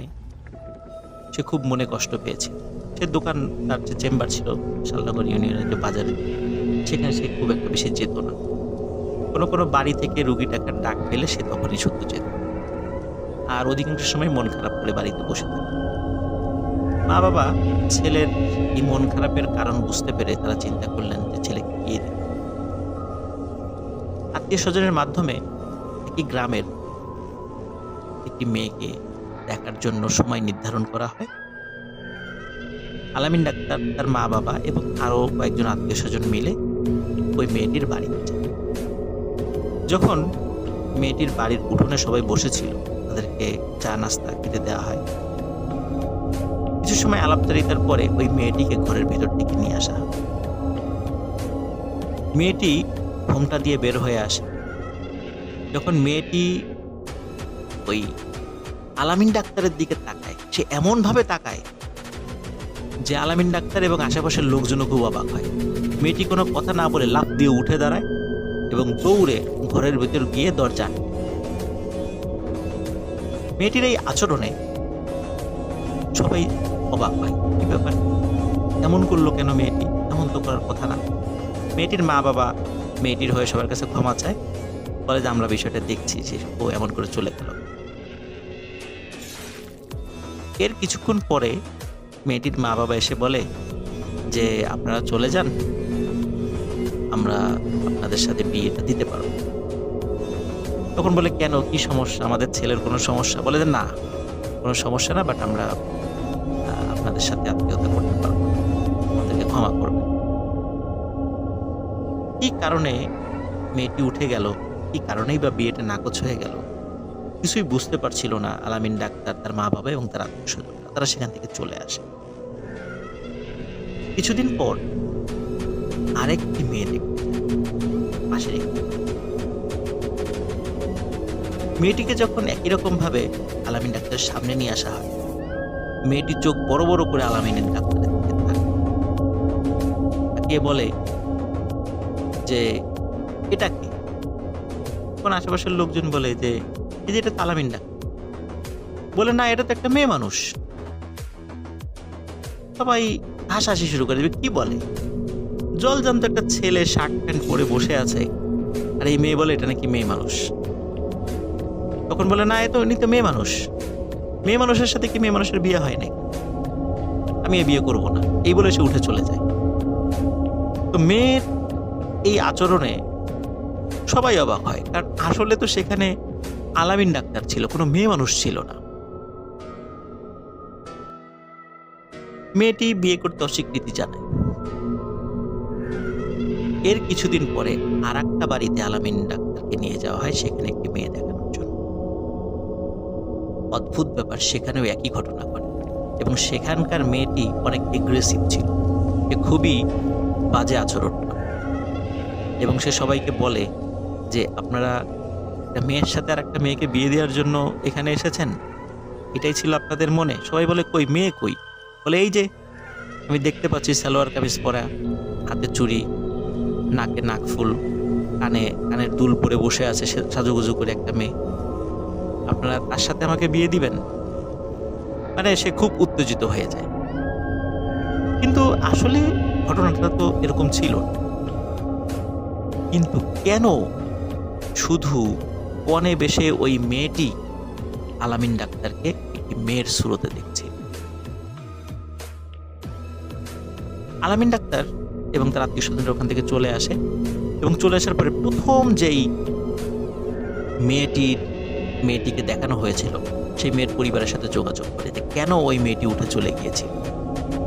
সে খুব মনে কষ্ট পেয়েছিল। সে দোকান, তার যে চেম্বার ছিল শালনগর ইউনিয়নের যে বাজারে, সেখানে সে খুব একটা বেশি যেত না। কোনো কোনো বাড়ি থেকে রুগী টাকার ডাক পেলে সে তখনই শুধু যেত, আর অধিকাংশ সময় মন খারাপ করে বাড়িতে বসে থাকত। মা বাবা ছেলের এই মন খারাপের কারণ বুঝতে পেরে তারা চিন্তা করলেন যে ছেলেকে বিয়ে দেবে। আত্মীয় স্বজনের মাধ্যমে একই গ্রামের একটি মেয়েকে দেখার জন্য সময় নির্ধারণ করা হয়। আলামিন ডাক্তার, তার মা বাবা এবং আরও কয়েকজন আত্মীয় স্বজন মিলে ওই মেয়েটির বাড়িতে যায়। যখন মেয়েটির বাড়ির উঠোনে সবাই বসেছিল, তাদেরকে চা নাস্তা খেতে দেওয়া হয়। কিছু সময় আলাপচারিতার পরে ওই মেয়েটিকে ঘরের ভেতর থেকে নিয়ে আসা হয়। মেয়েটি ঘোমটা দিয়ে বের হয়ে আসে। যখন মেয়েটি ওই আলামিন ডাক্তারের দিকে তাকায়, সে এমনভাবে তাকায় যে আলামিন ডাক্তার এবং আশেপাশের লোকজনও খুব অবাক হয়। মেয়েটি কোনো কথা না বলে লাফ দিয়ে উঠে দাঁড়ায় এবং দৌড়ে ঘরের ভেতর গিয়ে দরজা। মেয়েটির এই আচরণে সবাই অবাক হয়, কি ব্যাপার, এমন করলো কেন মেয়েটি? এমন তো করার কথা না। মেয়েটির মা বাবা মেয়েটির হয়ে সবার কাছে ক্ষমা চায়, বলে যে আমরা বিষয়টা দেখছি যে ও এমন করে চলে গেল। এর কিছুক্ষণ পরে মেয়েটির মা বাবা এসে বলে যে আপনারা চলে যান, আমরা আপনাদের সাথে বিয়েটা দিতে পারবো। তখন বলে কেন, কি সমস্যা, আমাদের ছেলের কোনো সমস্যা? বলে যে না, কোনো সমস্যা না, বাট আমরা আপনাদের সাথে আত্মীয়তা করতে পারবো, আমাদেরকে ক্ষমা করবেন। কি কারণে মেয়েটি উঠে গেল, কি কারণেই বা বিয়েটা নাকচ হয়ে গেল, কিছুই বুঝতে পারছিল না আলামিন ডাক্তার, তার মা বাবা এবং তার আত্মীয় স্বজনরা। তারা সেখান থেকে চলে আসে। কিছুদিন পর আরেকটি মেয়ে দেখতে পাশের একটি মেয়েটিকে যখন একই রকম ভাবে আলামিন ডাক্তারের সামনে নিয়ে আসা হয়, মেয়েটি চোখ বড় বড় করে আলামিন ডাক্তারের দিকে তাকিয়ে বলে যে এটা কি? তখন আশেপাশের লোকজন বলে যে এই যে এটা তো আলামিন ডাক্তার। বলে না, এটা তো একটা মেয়ে মানুষ। সবাই হাসাহাসি শুরু করে দেবে, কি বলে, জলজান্ত একটা ছেলে শার্ট প্যান্ট পরে বসে আছে, আর এই মেয়ে বলে এটা নাকি মেয়ে মানুষ। তখন বলে না, এ তো উনি তো মেয়ে মানুষ, মেয়ে মানুষের সাথে কি মেয়ে মানুষের বিয়ে হয় নাকি, আমি এ বিয়ে করবো না, এই বলে সে উঠে চলে যায়। তো মেয়ের এই আচরণে সবাই অবাক হয়, কারণ আসলে তো সেখানে আলামিন ডাক্তার ছিল, কোনো মেয়ে মানুষ ছিল না। মেয়েটি বিয়ে করতে অস্বীকৃতি জানায়। এর কিছুদিন পরে আর একটা বাড়িতে আলামিন ডাক্তারকে নিয়ে যাওয়া হয়, সেখানে একটি মেয়ে দেখানোর জন্য। অদ্ভুত ব্যাপার, সেখানেও একই ঘটনা ঘটে এবং সেখানকার মেয়েটি অনেক এগ্রেসিভ ছিল, সে খুবই বাজে আচরণ এবং সে সবাইকে বলে যে আপনারা একটা মেয়ের সাথে আর একটা মেয়েকে বিয়ে দেওয়ার জন্য এখানে এসেছেন, এটাই ছিল আপনাদের মনে? সবাই বলে কই মেয়ে কই? বলে এই যে আমি দেখতে পাচ্ছি সালোয়ার কামিজ পরা, হাতে চুড়ি, নাকে নাকফুল, কানের দুল পরে বসে আছে সাজুগুজু করে একটা মেয়ে, আপনারা তার সাথে আমাকে বিয়ে দিবেন? মানে সে খুব উত্তেজিত হয়ে যায়। কিন্তু আসলে ঘটনাটা তো এরকম ছিল না। কিন্তু কেন শুধু কনে বেশে ওই মেয়েটি আলামিন ডাক্তারকে একটি মেয়ের সুরতে দেখছে? আলামিন ডাক্তার এবং তার আত্মীয় স্বজনরা ওখান থেকে চলে আসে এবং চলে আসার পরে প্রথম যেই মেয়েটিকে দেখানো হয়েছিল, সেই মেয়ের পরিবারের সাথে যোগাযোগ করে যে কেন ওই মেয়েটি উঠে চলে গিয়েছিল।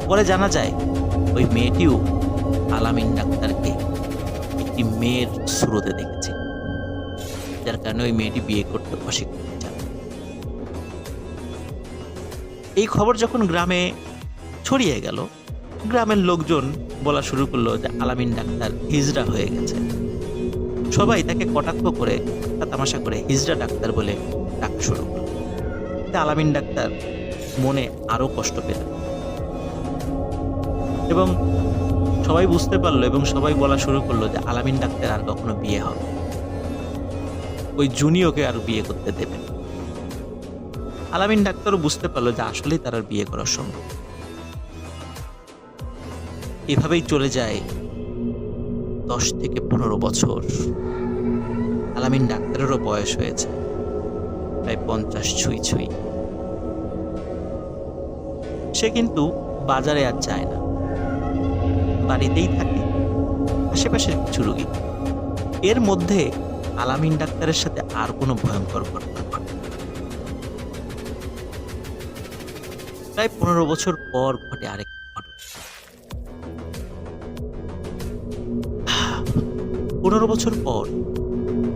পরে জানা যায় ওই মেয়েটিও আলামিন ডাক্তারকে একটি মেয়ের সুরতে দেখেছে, যার কারণে ওই মেয়েটি বিয়ে করতে অস্বীকৃতি জানায়। এই খবর যখন গ্রামে ছড়িয়ে গেল, গ্রামের লোকজন বলা শুরু করলো যে আলামিন ডাক্তার হিজড়া হয়ে গেছে। সবাই তাকে কটাক্ষ করে, তামাশা করে হিজড়া ডাক্তার বলে ডাকা শুরু করলো। আলামিন ডাক্তার মনে আরো কষ্ট পেল এবং সবাই বুঝতে পারলো এবং সবাই বলা শুরু করলো যে আলামিন ডাক্তার আর কখনো বিয়ে হবে, ওই জুনিয়রকে আর বিয়ে করতে দেবেন। আলামিন ডাক্তারও বুঝতে পারলো যে আসলেই তার আর বিয়ে করা সম্ভব। এভাবেই চলে যায় 10 থেকে 15 বছর। আলামিন ডাক্তারেরও বয়স হয়েছে প্রায় 50 ছুঁই ছুঁই। সে কিন্তু বাজারে আর যায় না, বাড়িতেই থাকে, আশেপাশের কিছু রোগী। এর মধ্যে আলামিন ডাক্তারের সাথে আর কোনো ভয়ঙ্কর ঘটনা ঘটে। প্রায় 15 বছর পর ঘটে আরেক ঘটনা। 15 বছর পর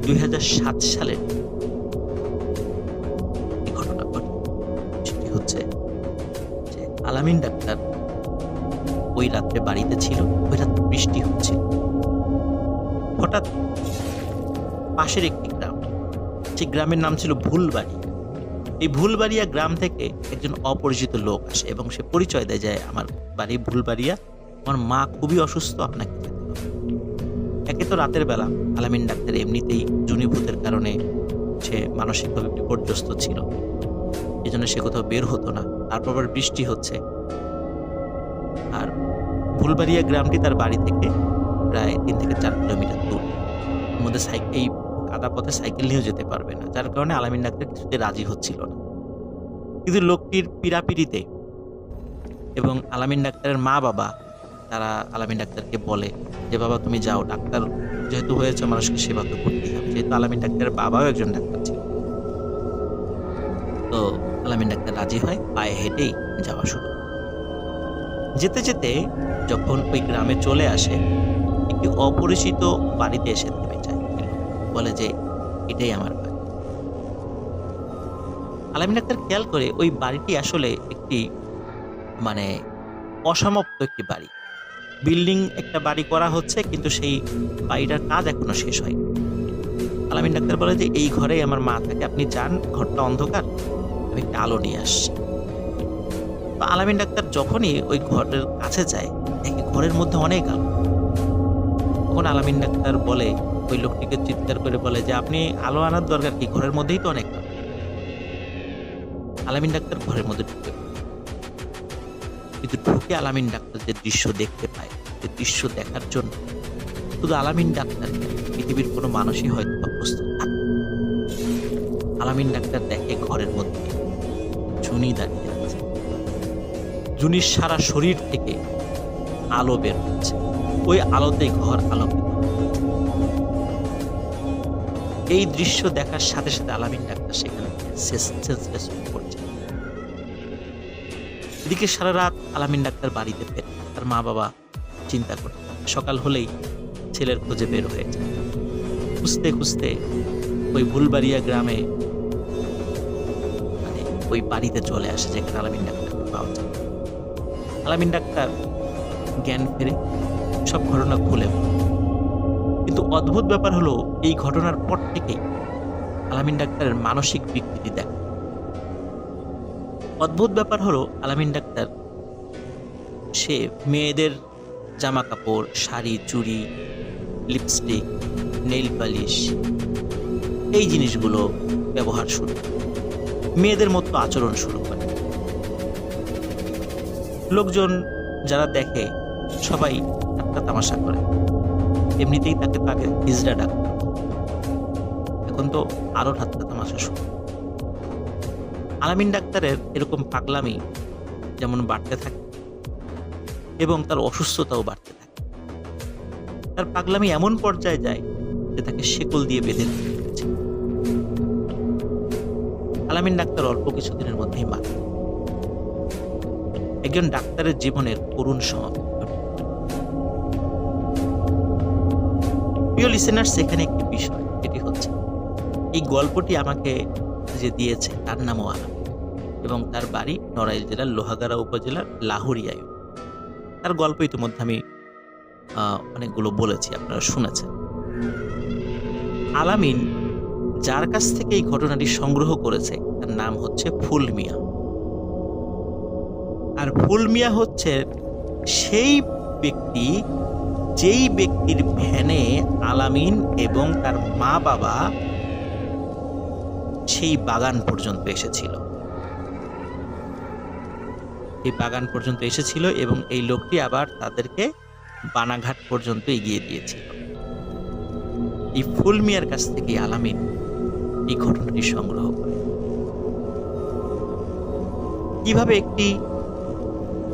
2007 সালের এই ঘটনা ঘটে। সেটি হচ্ছে যে আলামিন ডাক্তার ওই রাত্রে বাড়িতে ছিল, ওই রাত্রে বৃষ্টি হচ্ছিল। হঠাৎ পাশের একটি গ্রাম, সেই গ্রামের নাম ছিল ভুলবাড়ি। এই ভুলবাড়িয়া গ্রাম থেকে একজন অপরিচিত লোক আসে এবং সে পরিচয় দেয় যে আমার বাড়ি ভুলবাড়িয়া, আমার মা খুবই অসুস্থ, আপনাকে যেতে হবে। একে তো রাতের বেলা আলামিন ডাক্তার এমনিতেই জুনিভূতের কারণে সে মানসিকভাবে বিপর্যস্ত ছিল, এই জন্য সে কোথাও বের হতো না। তারপর আবার বৃষ্টি হচ্ছে, আর ভুলবাড়িয়া গ্রামটি তার বাড়ি থেকে প্রায় 3 থেকে 4 কিলোমিটার দূর। এর মধ্যে এই কাদা পথে সাইকেল নিয়েও যেতে পারবে না, যার কারণে আলামিন ডাক্তার কিছুতে রাজি হচ্ছিল না। কিন্তু লোকটির পীড়াপিড়িতে এবং আলামিন ডাক্তারের মা বাবা তারা আলামিন ডাক্তারকে বলে যে বাবা তুমি যাও, ডাক্তার যেহেতু হয়েছে মানুষকে সেবা তো করতেই হবে। যেহেতু আলামিন ডাক্তারের বাবাও একজন ডাক্তার ছিল, তো আলামিন ডাক্তার রাজি হয়, পায়ে হেঁটেই যাওয়া শুরু। যেতে যেতে যখন ওই গ্রামে চলে আসে, একটি অপরিচিত বাড়িতে এসে থেমে যায়, বলে যে এটাই আমার বাড়ি। আলামিন ডাক্তার খেয়াল করে ওই বাড়িটি আসলে একটি মানে অসমাপ্ত একটি বাড়ি। বিল্ডিং একটা বাড়ি করা হচ্ছে, কিন্তু সেই বাড়িটার কাজ এখনো শেষ হয়নি। আলামিন ডাক্তার বলে যে এই ঘরেই আমার মা থাকে, আপনি যান, ঘরটা অন্ধকার, আমি একটা আলো নিয়ে আসছি। তো আলামিন ডাক্তার যখনই ওই ঘরের কাছে যায়, দেখে ঘরের মধ্যে অনেক আলো। তখন আলামিন ডাক্তার বলে, ওই লোকটিকে চিৎকার করে বলে যে আপনি আলো আনার দরকার কি, ঘরের মধ্যেই তো অনেক আলো। আলামিন ডাক্তার ঘরের মধ্যে ঢুকে, কিন্তু ঢুকে আলামিন ডাক্তার যে দৃশ্য দেখতে পায়, যে দৃশ্য দেখার জন্য শুধু আলামিন ডাক্তার, পৃথিবীর কোনো মানুষই হয়তো প্রস্তুত থাকে। আলামিন ডাক্তার দেখে ঘরের মধ্যে জুনি দাঁড়িয়ে আছে, জুনির সারা শরীর থেকে আলো বের হচ্ছে, ওই আলোতে ঘর আলোকিত। এই দৃশ্য দেখার সাথে সাথে আলামিন ডাক্তার সেখানে সেন্সলেস হয়ে পড়ছে। এদিকে সারা রাত আলামিন ডাক্তার বাড়িতে ফেরে, তার মা বাবা চিন্তা করে। সকাল হলেই ছেলের খোঁজে বের হয়ে যায়। খুঁজতে খুঁজতে ওই ভুলবাড়িয়া গ্রামে মানে ওই বাড়িতে চলে আসে যেখানে আলামিন ডাক্তারকে পাওয়া যায়। আলামিন ডাক্তার জ্ঞান ফেরে, সব ঘটনা খুলে। কিন্তু অদ্ভুত ব্যাপার হলো, এই ঘটনার পর থেকেই আলামিন ডাক্তারের মানসিক বিকৃতি দেখা। অদ্ভুত ব্যাপার হলো, আলামিন ডাক্তার সে মেয়েদের জামা কাপড়, শাড়ি, চুড়ি, লিপস্টিক, নেইল পালিশ, এই জিনিসগুলো ব্যবহার শুরু করে, মেয়েদের মতো আচরণ শুরু করে। লোকজন যারা দেখে সবাই ঠাট্টা তামাশা করে, এমনিতেই তাকে হিজড়া ডাক্তার, এখন তো আরো ঠাট্টা তামাশা শুরু। আলামিন ডাক্তারের এরকম পাগলামি যেমন বাড়তে থাকে এবং তার অসুস্থতাও বাড়তে থাকে। তার পাগলামি এমন পর্যায়ে যায় যে তাকে শেকল দিয়ে বেঁধে রেখেছে। আলামিন ডাক্তার অল্প কিছুদিনের মধ্যেই মারা যায়। একজন ডাক্তারের জীবনের করুণ সমাপ্তি ঘটে। প্রিয় লিসেনার্স, এখানে একটি বিষয় যেটি হচ্ছে, এই গল্পটি আমাকে যে দিয়েছে তার নামও আলামিন, এবং তার বাড়ি নড়াইল জেলার লোহাগাড়া উপজেলার লাহুরিয়ায়। তার গল্প ইতিমধ্যে আমি অনেকগুলো বলেছি, আপনারা শুনেছেন। আলামিন যার কাছ থেকে এই ঘটনাটি সংগ্রহ করেছে তার নাম হচ্ছে ফুল মিয়া। আর ফুল মিয়া হচ্ছে সেই ব্যক্তি যেই ব্যক্তির ভ্যানে আলামিন এবং তার মা বাবা সেই বাগান পর্যন্ত এসেছিল। এই বাগান পর্যন্ত এসেছিল এবং এই লোকটি আবার তাদেরকে বানাঘাট পর্যন্ত এগিয়ে দিয়েছিল। এই ফুল মিয়ার কাছ থেকে আলামিন এই ঘটনাটি সংগ্রহ করে। কিভাবে একটি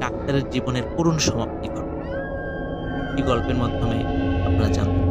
ডাক্তারের জীবনের করুণ সমাপ্তি ঘটে এই গল্পের মাধ্যমে আপনারা জানতে